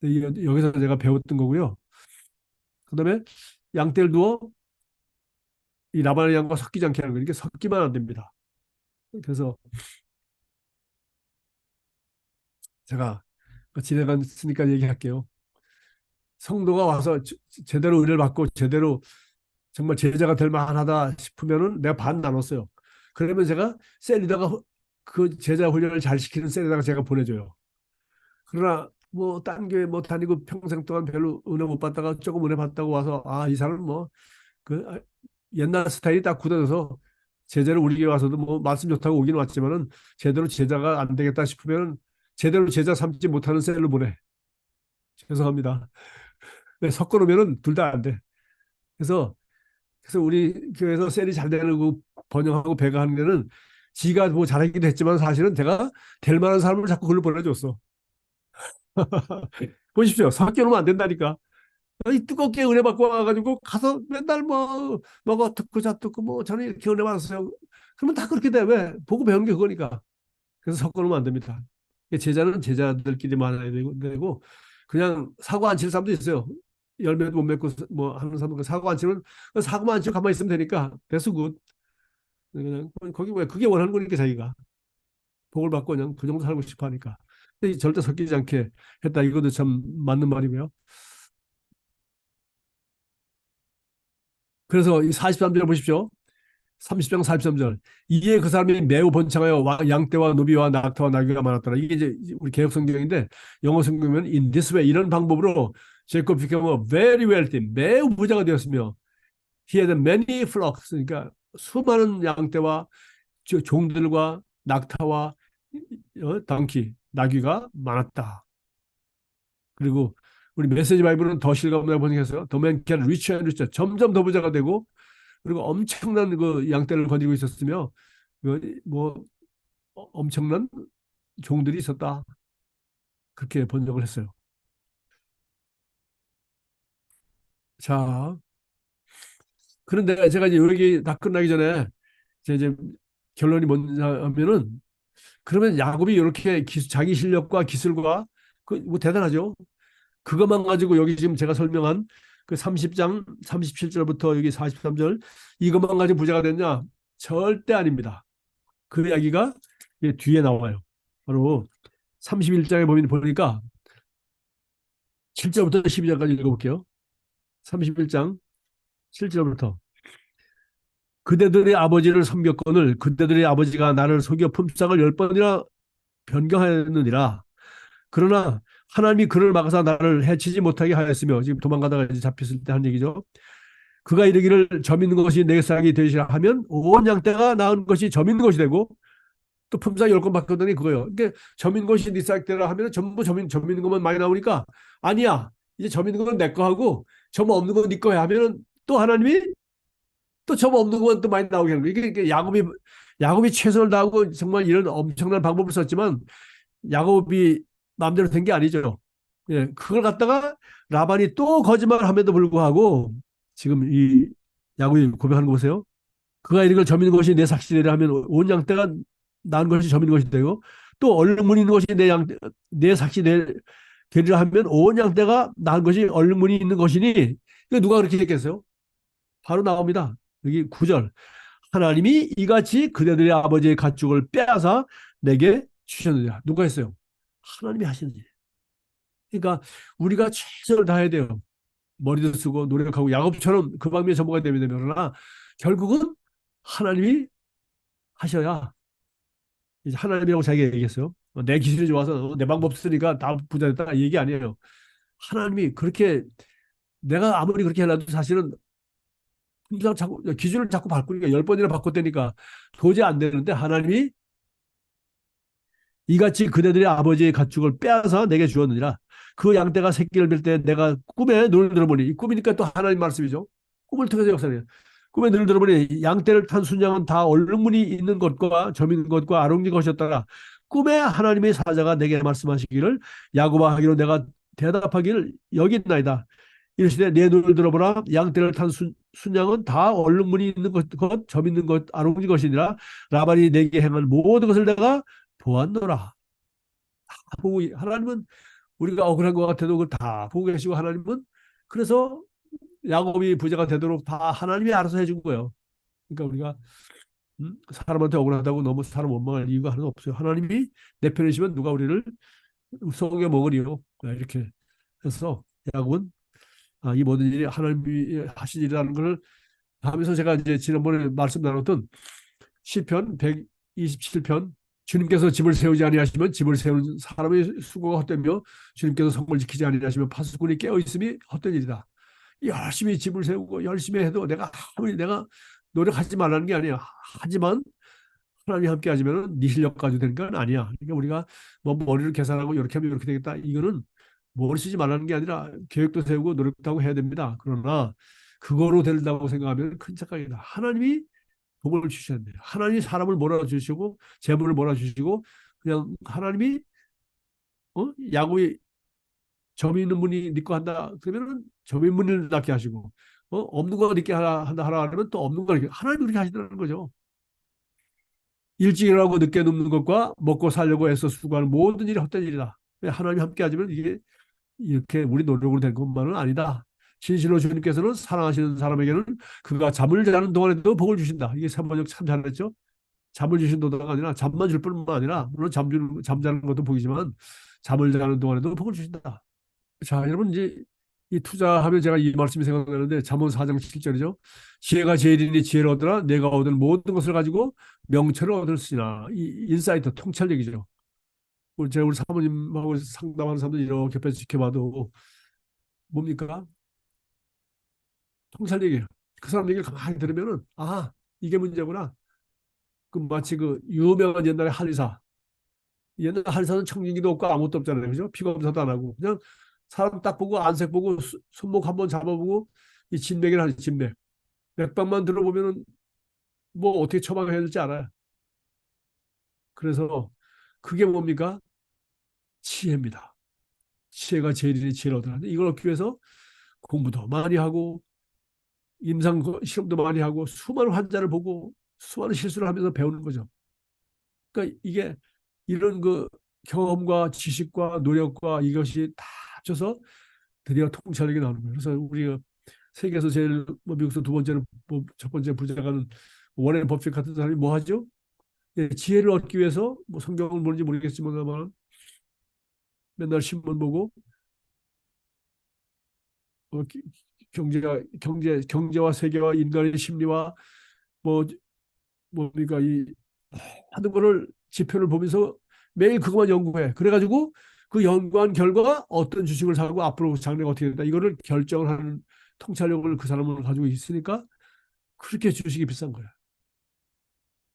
여기서 제가 배웠던 거고요. 그다음에 양떼를 두어 이 나발의 양과 섞이지 않게 하는 거 이게 섞이면 안 됩니다. 그래서 제가 지내갔으니까 얘기할게요. 성도가 와서 제대로 은혜를 받고 제대로 정말 제자가 될 만하다 싶으면은 내가 반 나눴어요. 그러면 제가 셀리다가 그 제자 훈련을 잘 시키는 셀리다가 제가 보내줘요. 그러나 뭐 딴 교회 뭐 다니고 평생 동안 별로 은혜 못 받다가 조금 은혜 받다고 와서 아 이 사람은 뭐그 옛날 스타일이 딱 굳어져서 제자를 우리 교회 와서도 뭐 말씀 좋다고 오긴 왔지만은 제대로 제자가 안 되겠다 싶으면 제대로 제자 삼지 못하는 셀로 보내. 죄송합니다. 네, 섞어 놓으면은 둘 다 안 돼. 그래서 우리 교회에서 셀이 잘 되는 그 번영하고 배가하는 데는 지가 뭐 잘하기도 했지만 사실은 제가 될 만한 사람을 자꾸 글로 보내줬어. 보십시오. 섞여놓으면 안 된다니까. 이 뜨겁게 은혜 받고 와가지고 가서 맨날 뭐 어떻고 저떻고 뭐 저는 이렇게 은혜 받았어요. 그러면 다 그렇게 돼. 왜? 보고 배우는 게 그거니까. 그래서 섞어놓으면 안 됩니다. 제자는 제자들끼리만 해야 되고 그냥 사고 안 칠 사람도 있어요. 열매도 못 맺고 뭐 하는 사람은 사고 안 치면 사고만 안 치고 가만히 있으면 되니까 배수 굿. 그냥 거기 왜 그게 원하는 거니까 자기가 복을 받고 그냥 그 정도 살고 싶어 하니까. 근데 절대 섞이지 않게 했다. 이것도 참 맞는 말이고요. 그래서 이 43절 보십시오. 30장 43절. 이에 그 사람이 매우 번창하여 양떼와 노비와 낙타와 나귀가 많았더라. 이게 이제 우리 개혁 성경인데 영어 성경은 in this way 이런 방법으로 제이콥 became a very wealthy 매우 부자가 되었으며 he had many flocks 그러니까 수많은 양떼와 종들과 낙타와 당키 나귀가 많았다. 그리고 우리 메시지 바이블은 더 실감나게 번역해서 The man get richer and richer 점점 더 부자가 되고 그리고 엄청난 그 양떼를 거느리고 있었으며 뭐 엄청난 종들이 있었다. 그렇게 번역을 했어요. 자, 그런데 제가 이제 여기 다 끝나기 전에 이제 결론이 뭐냐면은 그러면 야곱이 이렇게 자기 실력과 기술과 그뭐 대단하죠. 그것만 가지고 여기 지금 제가 설명한 그 30장 37절부터 여기 43절 이것만 가지고 부자가 됐냐? 절대 아닙니다. 그 이야기가 뒤에 나와요. 바로 31장에 보니까 7절부터 12절까지 읽어볼게요. 31장 7절부터 그대들의 아버지를 섬겼거늘 그대들의 아버지가 나를 속여 품삯을 10번이나 변경하였느니라. 그러나 하나님이 그를 막아서 나를 해치지 못하게 하였으며 지금 도망가다가 이제 잡혔을 때 한 얘기죠. 그가 이르기를 점 있는 것이 내 싹이 되시라 하면 온 양떼가 낳은 것이 점 있는 것이 되고 또 품삯 10건 받거든요 그거요. 그러니까 점 있는 것이 네 싹이 되라 하면 전부 점 있는 것만 많이 나오니까 아니야. 이제 점 있는 건 내 거 하고 점 없는 건 네 거야 하면은 또 하나님이 또 점 없는 건 또 많이 나오게 하는 거예요. 이게 야곱이 최선을 다하고 정말 이런 엄청난 방법을 썼지만 야곱이 마음대로 된 게 아니죠. 예, 그걸 갖다가 라반이 또 거짓말함에도 불구하고 지금 이 야곱이 고백하는 거 보세요. 그가 이런 걸 점인 것이 내 삭시되라 하면 온 양떼가 낳은 것이 점인 것이 되고 또 얼룩무늬 있는 것이 내 삭시 되리라 하면 온 양떼가 낳은 것이 얼룩무늬 있는 것이니 이거 누가 그렇게 했겠어요? 바로 나옵니다. 여기 9절. 하나님이 이같이 그대들의 아버지의 가축을 빼앗아 내게 주셨느니라. 누가 했어요? 하나님이 하시는 일. 그러니까 우리가 최선을 다해야 돼요. 머리도 쓰고 노력하고 야곱처럼 그 방면에 전부가 되면 그러나 결국은 하나님이 하셔야 이제 하나님이라고 자기가 얘기했어요. 내 기술이 좋아서 내 방법 쓰니까 다 부자 됐다 얘기 아니에요. 하나님이 그렇게 내가 아무리 그렇게 해놔도 사실은 자꾸 기준을 자꾸 바꾸니까 열 번이나 바꿨다니까 도저히 안 되는데 하나님이 이같이 그대들의 아버지의 가축을 빼앗아 내게 주었느니라. 그 양떼가 새끼를 뵐 때 내가 꿈에 눈을 들어보니 이 꿈이니까 또 하나님 말씀이죠. 꿈을 통해서 역사해요. 꿈에 눈을 들어보니 양떼를 탄 순양은 다 얼룩무늬 있는 것과 점 있는 것과 아롱진 것이었더라. 꿈에 하나님의 사자가 내게 말씀하시기를 야곱아 하기로 내가 대답하기를 여기 있나이다. 이르시되 내 눈을 들어보라. 양떼를 탄 순양은 다 얼룩무늬 있는 점 있는 것, 아롱진 것이니라. 라반이 내게 행한 모든 것을 내가 보았노라. 보고 하나님은 우리가 억울한 것 같아도 그걸 다 보고 계시고 하나님은 그래서 야곱이 부자가 되도록 다 하나님이 알아서 해준 거예요. 그러니까 우리가 사람한테 억울하다고 너무 사람 원망할 이유가 하나도 없어요. 하나님이 내 편이시면 누가 우리를 속여 먹으리요. 이렇게 해서 야곱은 이 모든 일이 하나님이 하신 일이라는 걸 하면서 제가 이제 지난번에 말씀 나눴던 시편 127편 주님께서 집을 세우지 아니하시면 집을 세우는 사람의 수고가 헛되며 주님께서 성을 지키지 아니하시면 파수꾼이 깨어 있음이 헛된 일이다. 열심히 집을 세우고 열심히 해도 내가 노력하지 말라는 게 아니야. 하지만 하나님이 함께 하시면 네 실력 가지고 되는 건 아니야. 그러니까 우리가 뭐 머리를 계산하고 이렇게 하면 이렇게 되겠다. 이거는 머리 쓰지 말라는 게 아니라 계획도 세우고 노력도 하고 해야 됩니다. 그러나 그거로 된다고 생각하면 큰 착각이다. 하나님이 복을 주셨는데 하나님이 사람을 몰아주시고 재물을 몰아주시고 그냥 하나님이 야구에 점이 있는 분이 니거 한다 그러면은 점이 있는 분을 낳게 하시고 없는 거 니게 한다 하라 하면 또 없는 거 하나님이 그렇게 하시다는 거죠. 일찍 일어나고 늦게 눕는 것과 먹고 살려고 애써 수고하는 모든 일이 헛된 일이다. 하나님이 함께 하시면 이게 이렇게 우리 노력으로 된 것만은 아니다. 진실로 주님께서는 사랑하시는 사람에게는 그가 잠을 자는 동안에도 복을 주신다. 이게 삼번역 참 잘했죠. 잠을 주신다가 아니라 잠만 줄 뿐만 아니라 물론 잠자는 것도 복이지만 잠을 자는 동안에도 복을 주신다. 자, 여러분 이제 이 투자하면 제가 이 말씀이 생각나는데 잠언 4장 7절이죠. 지혜가 제일이니 지혜를 얻으라. 내가 얻은 모든 것을 가지고 명철을 얻을지나. 이 인사이트 통찰 얘기죠. 제가 우리 사모님하고 상담하는 사람들 이렇게 옆에서 지켜봐도 뭡니까? 통찰 얘기예요. 그 사람 얘기를 가만히 들으면은 이게 문제구나. 그 마치 그 유명한 옛날에 한의사. 옛날 한의사는 청진기도 없고 아무것도 없잖아요. 그죠? 피검사도 안 하고 그냥 사람 딱 보고 안색 보고 손목 한번 잡아보고 이 진맥이라 하는 진맥. 맥박만 들어보면은 뭐 어떻게 처방해야 될지 알아요. 그래서 그게 뭡니까? 치혜입니다. 치혜가 제일이니 지혜를 얻으라. 이걸 얻기 위해서 공부도 많이 하고 임상 실험도 많이 하고 수많은 환자를 보고 수많은 실수를 하면서 배우는 거죠. 그러니까 이게 이런 그 경험과 지식과 노력과 이것이 다 합쳐서 드디어 통찰력이 나오는 거예요. 그래서 우리가 세계에서 제일 미국에서 두 번째는 첫 번째 부자가는 워렌 버핏 같은 사람이 뭐 하죠? 지혜를 얻기 위해서 뭐 성경을 보는지 모르겠지만 아마 맨날 신문 보고 경제와 세계와 인간의 심리와 뭐 뭡니까 이 하는 거를 지표를 보면서 매일 그것만 연구해. 그래가지고 그 연구한 결과 어떤 주식을 사고 앞으로 장래가 어떻게 된다. 이거를 결정을 하는 통찰력을 그 사람은 가지고 있으니까 그렇게 주식이 비싼 거야.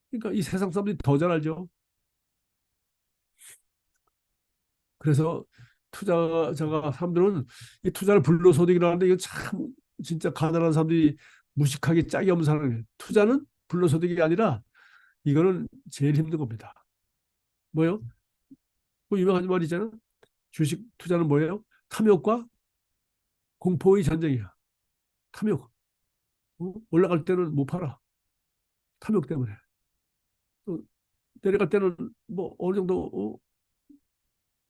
그러니까 이 세상 사람들이 더 잘 알죠. 그래서 투자자가 사람들은 이 투자를 불로소득이라는데 이거 참 진짜 가난한 사람들이 무식하게 짝이 없는 사람이에요. 투자는 불로소득이 아니라 이거는 제일 힘든 겁니다. 뭐요? 뭐 유명한 말 있잖아. 주식 투자는 뭐예요? 탐욕과 공포의 전쟁이야. 탐욕. 올라갈 때는 못 팔아. 탐욕 때문에. 또 내려갈 때는 뭐 어느 정도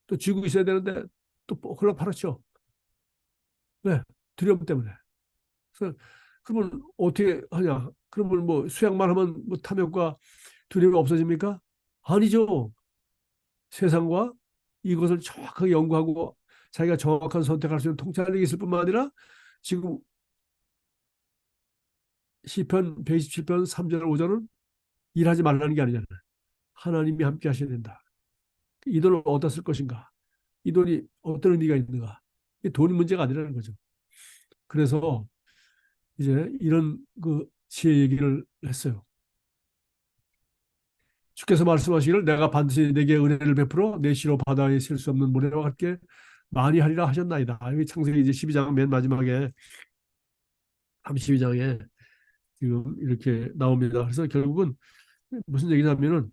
또 쥐고 있어야 되는데 또 홀라 팔았죠. 왜? 두려움 때문에. 그래서 그러면 어떻게 하냐? 그러면 뭐 수양만 하면 뭐 탐욕과 두려움이 없어집니까? 아니죠. 세상과 이것을 정확하게 연구하고 자기가 정확한 선택할 수 있는 통찰력이 있을 뿐만 아니라 지금 시편 127편 3절 5절은 일하지 말라는 게 아니잖아요. 하나님이 함께 하셔야 된다. 이 돈을 어디다 쓸 것인가? 이 돈이 어떤 의미가 있는가? 이 돈이 문제가 아니라는 거죠. 그래서 이제 이런 그 지혜 얘기를 했어요. 주께서 말씀하시기를 내가 반드시 내게 은혜를 베풀어 내 시로 바다에 셀 수 없는 모래와 같게 많이 하리라 하셨나이다. 여기 창세기 이제 12장 맨 마지막에 32장에 지금 이렇게 나옵니다. 그래서 결국은 무슨 얘기냐면은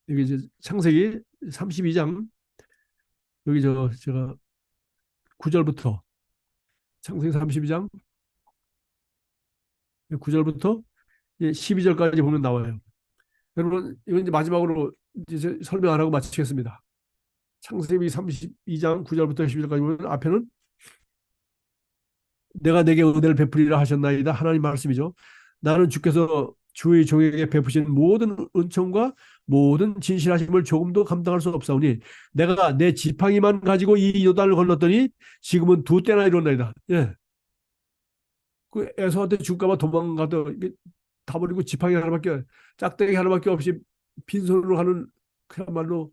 여기 이제 창세기 32장 여기 제가 9절부터 창세기 32장 9절부터 12절까지 보면 나와요. 여러분 이건 이제 마지막으로 이제 설명 안 하고 마치겠습니다. 창세기 32장 9절부터 12절까지 보면 앞에는 내가 내게 은혜를 베풀리라 하셨나이다. 하나님 말씀이죠. 나는 주께서 주의 종에게 베푸신 모든 은총과 모든 진실하심을 조금도 감당할 수 없사오니 내가 내 지팡이만 가지고 이 요단을 건넜더니 지금은 두 때나 이뤘나이다. 예. 그 에서한테 줄까봐 도망가다 다 버리고 지팡이 하나밖에 짝대기 하나밖에 없이 빈손으로 가는 그야말로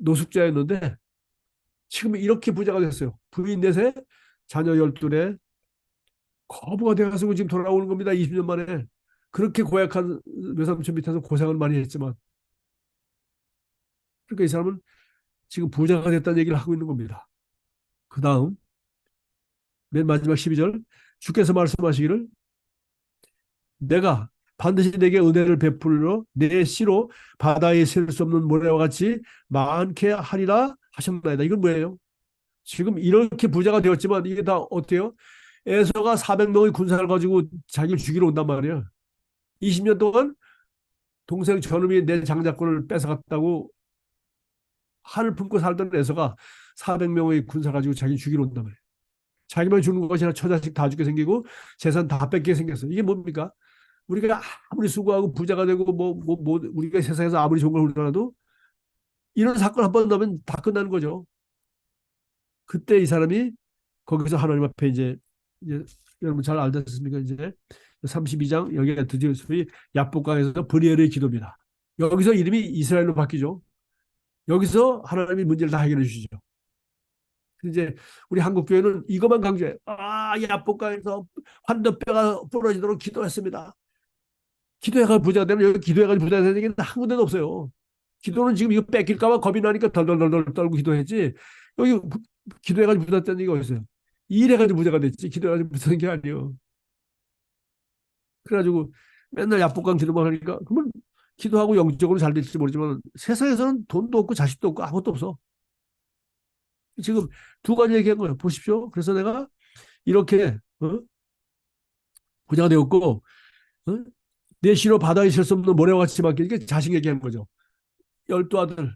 노숙자였는데 지금 이렇게 부자가 됐어요. 부인 넷에 자녀 12에 거부가 돼가지고 지금 돌아오는 겁니다. 20년 만에. 그렇게 고약한 외삼촌 밑에서 고생을 많이 했지만 그러니까 이 사람은 지금 부자가 됐다는 얘기를 하고 있는 겁니다. 그 다음 맨 마지막 12절 주께서 말씀하시기를 내가 반드시 내게 은혜를 베풀어 내 씨로 바다에 셀 수 없는 모래와 같이 많게 하리라 하셨나이다. 이건 뭐예요? 지금 이렇게 부자가 되었지만 이게 다 어때요? 에서가 400명의 군사를 가지고 자기를 죽이러 온단 말이야. 20년 동안 동생 저놈이 내 장자권을 뺏어갔다고 한을 품고 살던 에서가 400명의 군사 가지고 자기 죽이러 온단 말이야. 자기만 죽는 것이 아니라 처자식 다 죽게 생기고 재산 다 뺏게 생겼어. 이게 뭡니까? 우리가 아무리 수고하고 부자가 되고 우리가 세상에서 아무리 좋은 걸 우러나도 이런 사건 한 번 나면 다 끝나는 거죠. 그때 이 사람이 거기서 하나님 앞에 이제 여러분 잘 알지 않습니까? 이제 32장 여기가 드디어 소위 야복강에서 브리엘의 기도입니다. 여기서 이름이 이스라엘로 바뀌죠. 여기서 하나님이 문제를 다 해결해 주시죠. 이제 우리 한국 교회는 이것만 강조해. 야복강에서 환도뼈가 부러지도록 기도했습니다. 기도해가 부자가 되면 여기 기도해가지고 부자가 되는 얘기는 한 군데도 없어요. 기도는 지금 이거 뺏길까봐 겁이 나니까 덜덜덜덜 떨고 기도했지. 여기 기도해가지고 부자 되는 얘기가 어딨어요. 일해가지고 부자가 됐지. 기도해가지고 부자 되는 게 아니에요. 그래가지고 맨날 야복강 기도만 하니까 그러면 기도하고 영적으로 잘 될지 모르지만 세상에서는 돈도 없고 자식도 없고 아무것도 없어. 지금 두 가지 얘기한 거예요. 보십시오. 그래서 내가 이렇게 부자가 되었고 내 시로 바다에 있을 수 없는 모래와 같이 맡기니까 자식 얘기하는 거죠. 12아들.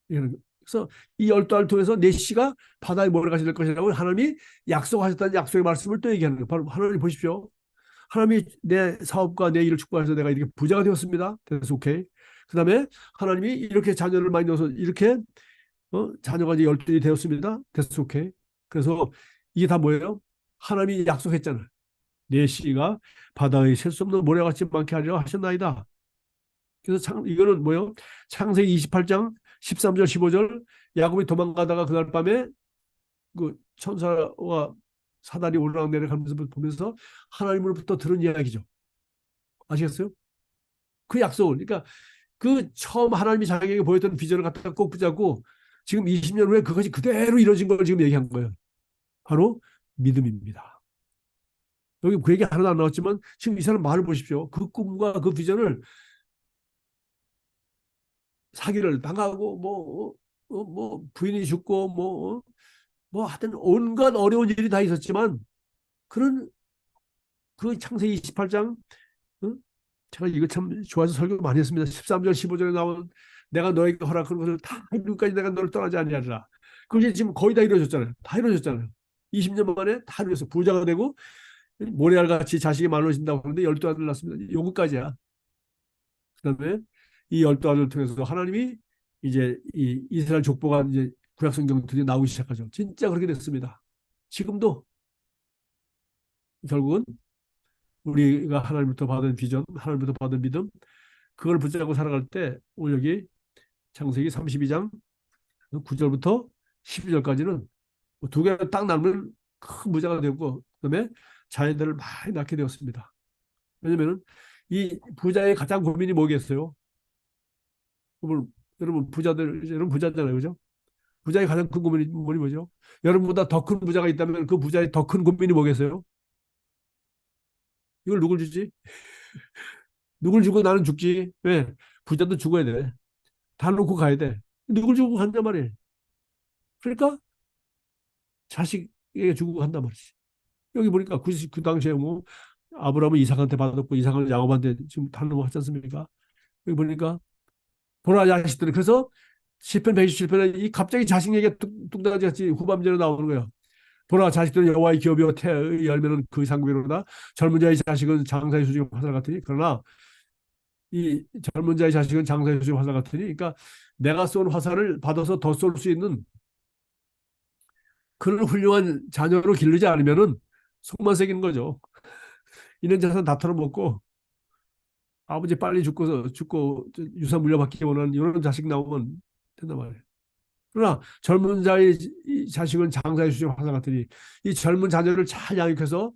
그래서 이 12아들 통해서 내 씨가 바다의 모래같이 될 것이라고 하나님이 약속하셨다는 약속의 말씀을 또 얘기하는 거예요. 바로 하나님 보십시오. 하나님이 내 사업과 내 일을 축복해서 내가 이렇게 부자가 되었습니다. 그래서 오케이. 그 다음에 하나님이 이렇게 자녀를 많이 넣어서 이렇게 자녀가 이제 12이 되었습니다. 됐어, 오케이. 그래서 이게 다 뭐예요? 하나님이 약속했잖아요. 내 씨가 바다의 셀 수 없는 모래같이 많게 하리라 하셨나이다. 그래서 이거는 뭐예요? 창세기 28장 13절 15절 야곱이 도망가다가 그날 밤에 그 천사와 사단이 올라가 내려가면서 보면서 하나님으로부터 들은 이야기죠. 아시겠어요? 그 약속을 그러니까 그 처음 하나님이 자기에게 보였던 비전을 갖다가 꼭 붙잡고 지금 20년 후에 그것이 그대로 이루어진 걸 지금 얘기한 거예요. 바로 믿음입니다. 여기 그 얘기 하나도 안 나왔지만 지금 이 사람 말을 보십시오. 그 꿈과 그 비전을 사기를 당하고 부인이 죽고 하여튼 온갖 어려운 일이 다 있었지만 그런 그 창세기 28장 제가 이거 참 좋아서 설교 많이 했습니다. 13절 15절에 나온 내가 너에게 허락한 것을 다 이루기까지 내가 너를 떠나지 아니하리라. 그게 지금 거의 다 이루어졌잖아요. 다 이루어졌잖아요. 20년 만에 다 이루어졌어. 부자가 되고 모래알같이 자식이 많아진다고 하는데 12아들 낳습니다. 요거까지야. 그다음에 이 12아들을 통해서 하나님이 이제 이 이스라엘 족보가 이제 구약 성경 드디어 나오기 시작하죠. 진짜 그렇게 됐습니다. 지금도 결국은 우리가 하나님부터 받은 비전, 하나님부터 받은 믿음, 그걸 붙잡고 살아갈 때 오늘 여기 창세기 32장 9절부터 12절까지는 두 개를 딱 나누면 큰 부자가 되고, 그다음에 자녀들을 많이 낳게 되었습니다. 왜냐면은 이 부자의 가장 고민이 뭐겠어요? 여러분 부자들, 여러분 부자잖아요, 그죠? 부자의 가장 큰 고민이 뭐죠? 여러분보다 더 큰 부자가 있다면 그 부자의 더 큰 고민이 뭐겠어요? 이걸 누굴 주지? 누굴 주고 나는 죽지? 왜? 부자도 죽어야 돼. 다 놓고 가야 돼. 누굴 주고 간단 말이에요. 그러니까 자식에게 주고 간단 말이지. 여기 보니까 그 당시에 뭐 아브라함은 이삭한테 받았고 이삭은 야곱한테 지금 달라고 하지 않습니까? 여기 보니까 보라 자식들은, 그래서 시편 127편에 이 갑자기 자식 얘기가 뚝딱하지 같이 후반절에 나오는 거예요. 보라 자식들은 여호와의 기업이요 태의 열매는 그 상급이로다. 젊은 자의 자식은 장사의 수직 화살 같으니, 그러나 이 젊은 자의 자식은 장사의 수직 화살 같으니, 그러니까 내가 쏜 화살을 받아서 더 쏠 수 있는 그런 훌륭한 자녀로 기르지 않으면은 속만 새기는 거죠. 있는 재산 다 털어먹고 아버지 빨리 죽고 유산 물려받기 원하는 이런 자식 나오면 된단 말이에요. 그러나 젊은 자의 자식은 장사의 수직 화살 같으니, 이 젊은 자녀를 잘 양육해서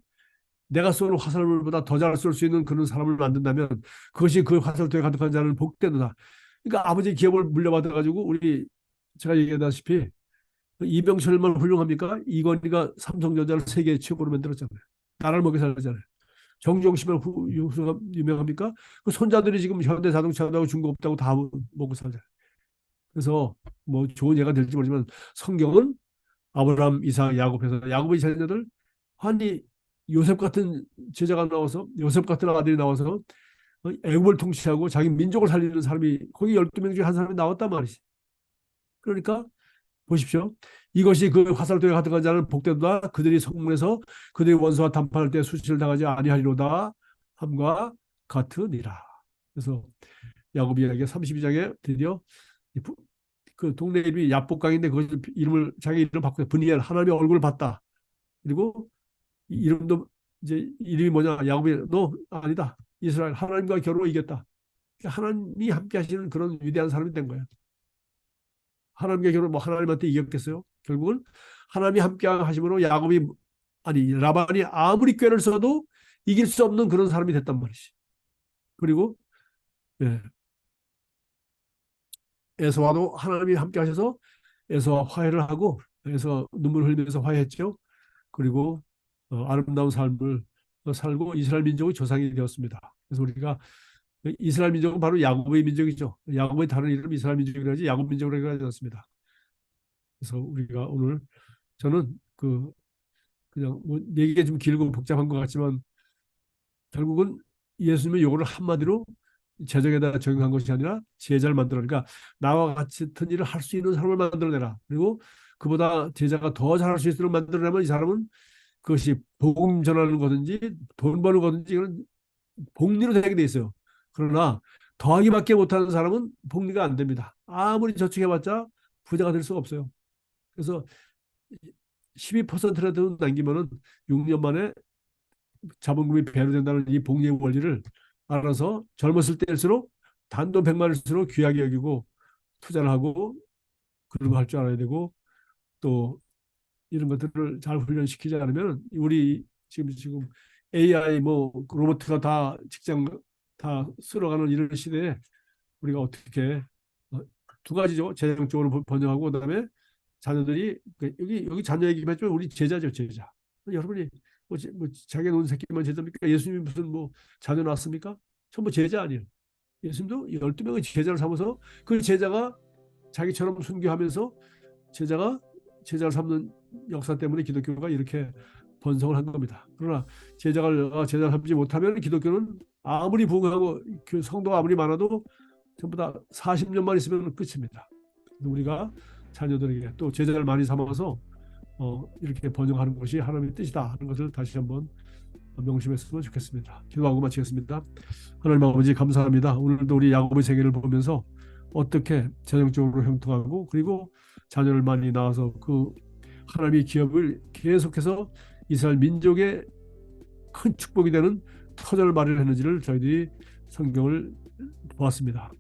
내가 쏘는 화살물보다 더 잘 쏠 수 있는 그런 사람을 만든다면 그것이 그 화살도에 가득한 자는 복되도다. 그러니까 아버지 기업을 물려받아가지고 제가 얘기하다시피 이병철만 훌륭합니까? 이건희가 삼성전자를 세계 최고로 만들었잖아요. 나라를 먹여 살잖아요. 정종시면 유명합니까? 그 손자들이 지금 현대자동차도 하고 중국업다고 다 먹고 살잖아요. 그래서 뭐 좋은 예가 될지 모르지만 성경은 아브라함, 이삭, 야곱에서 야곱의 자녀들, 아니 요셉 같은 제자가 나와서, 요셉 같은 아들이 나와서 애굽을 통치하고 자기 민족을 살리는 사람이 거기 12명 중에 한 사람이 나왔단 말이지. 그러니까 보십시오. 이것이 그 화살도에 가득한 자는 복되도다. 그들이 성문에서 그들이 원수와 담판할 때 수치를 당하지 아니하리로다 함과 같으니라. 그래서 야곱 이야기 32장에 드디어 그 동네 이름이 야복강인데 그 이름을 자기 이름을 바꾸고 브니엘, 하나님의 얼굴을 봤다. 그리고 이름도 이제 이름이 뭐냐? 야곱이 너 아니다. 이스라엘 하나님과 겨루어 이겼다. 하나님이 함께 하시는 그런 위대한 사람이 된 거야. 하나님과 겨루 뭐 하나님한테 이겼겠어요? 결국은 하나님이 함께 하심으로 라반이 아무리 꾀를 써도 이길 수 없는 그런 사람이 됐단 말이지. 그리고 예, 에서와도 하나님이 함께 하셔서 에서와 화해를 하고, 에서 눈물 흘리면서 화해했죠. 그리고 아름다운 삶을 살고 이스라엘 민족의 조상이 되었습니다. 그래서 우리가 이스라엘 민족은 바로 야곱의 민족이죠. 야곱의 다른 이름 이스라엘 민족이라 하지 야곱 민족이라 하지 않습니다. 그래서 우리가 오늘, 저는 그냥 뭐 얘기가 좀 길고 복잡한 것 같지만 결국은 예수님의 요구를 한마디로 제적에다 적용한 것이 아니라 제자를 만들어, 그러니까 나와 같은 일을 할 수 있는 사람을 만들어내라. 그리고 그보다 제자가 더 잘할 수 있도록 만들어내면 이 사람은 그것이 복음 전하는 거든지 돈 버는 거든지 이런 복리로 되게 돼 있어요. 그러나 더하기밖에 못하는 사람은 복리가 안 됩니다. 아무리 저축해봤자 부자가 될 수가 없어요. 그래서 12%라도 남기면은 6년 만에 자본금이 배로 된다는 이 복리의 원리를 알아서 젊었을 때일수록 단돈 100만일수록 귀하게 여기고 투자를 하고 그런 거 할 줄 알아야 되고, 또 이런 것들을 잘 훈련시키지 않으면 우리 지금 AI 뭐 로봇가 다 직장 다 쓸어가는 이런 시대에 우리가 어떻게 두 가지죠. 재정적으로 번영하고 그다음에 자녀들이 여기 자녀 얘기만 했지만 우리 제자죠, 제자. 여러분이 뭐 자기 놓은 새끼만 제자입니까? 예수님이 무슨 뭐 자녀 낳았습니까? 전부 제자 아니에요. 예수님도 12명의 제자를 삼아서 그 제자가 자기처럼 순교하면서 제자를 삼는 역사 때문에 기독교가 이렇게 번성을 한 겁니다. 그러나 제자를 삼지 못하면 기독교는 아무리 부흥하고 그 성도가 아무리 많아도 전부 다 40년만 있으면 끝입니다. 우리가 자녀들에게 또 제자를 많이 삼아서 이렇게 번영하는 것이 하나님의 뜻이다 하는 것을 다시 한번 명심했으면 좋겠습니다. 기도하고 마치겠습니다. 하나님 아버지 감사합니다. 오늘도 우리 야곱의 생애를 보면서 어떻게 재정적으로 형통하고 그리고 자녀를 많이 낳아서 그 하나님의 기업을 계속해서 이스라엘 민족의 큰 축복이 되는 터전을 마련했는지를 저희들이 성경을 보았습니다.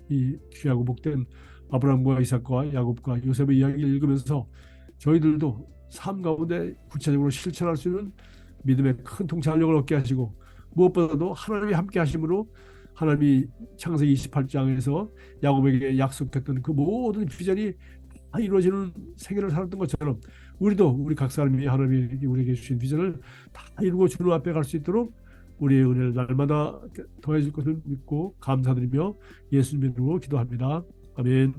이 귀하고 복된 아브라함과 이삭과 야곱과 요셉의 이야기를 읽으면서 저희들도 삶 가운데 구체적으로 실천할 수 있는 믿음의 큰 통찰력을 얻게 하시고, 무엇보다도 하나님이 함께 하심으로 하나님이 창세기 28장에서 야곱에게 약속했던 그 모든 비전이 다 이루어지는 생애를 살았던 것처럼, 우리도 우리 각 사람이 하나님이 우리에게 주신 비전을 다 이루고 주님 앞에 갈 수 있도록 우리의 은혜를 날마다 더해 줄 것을 믿고 감사드리며 예수님 이름으로 기도합니다. 아멘.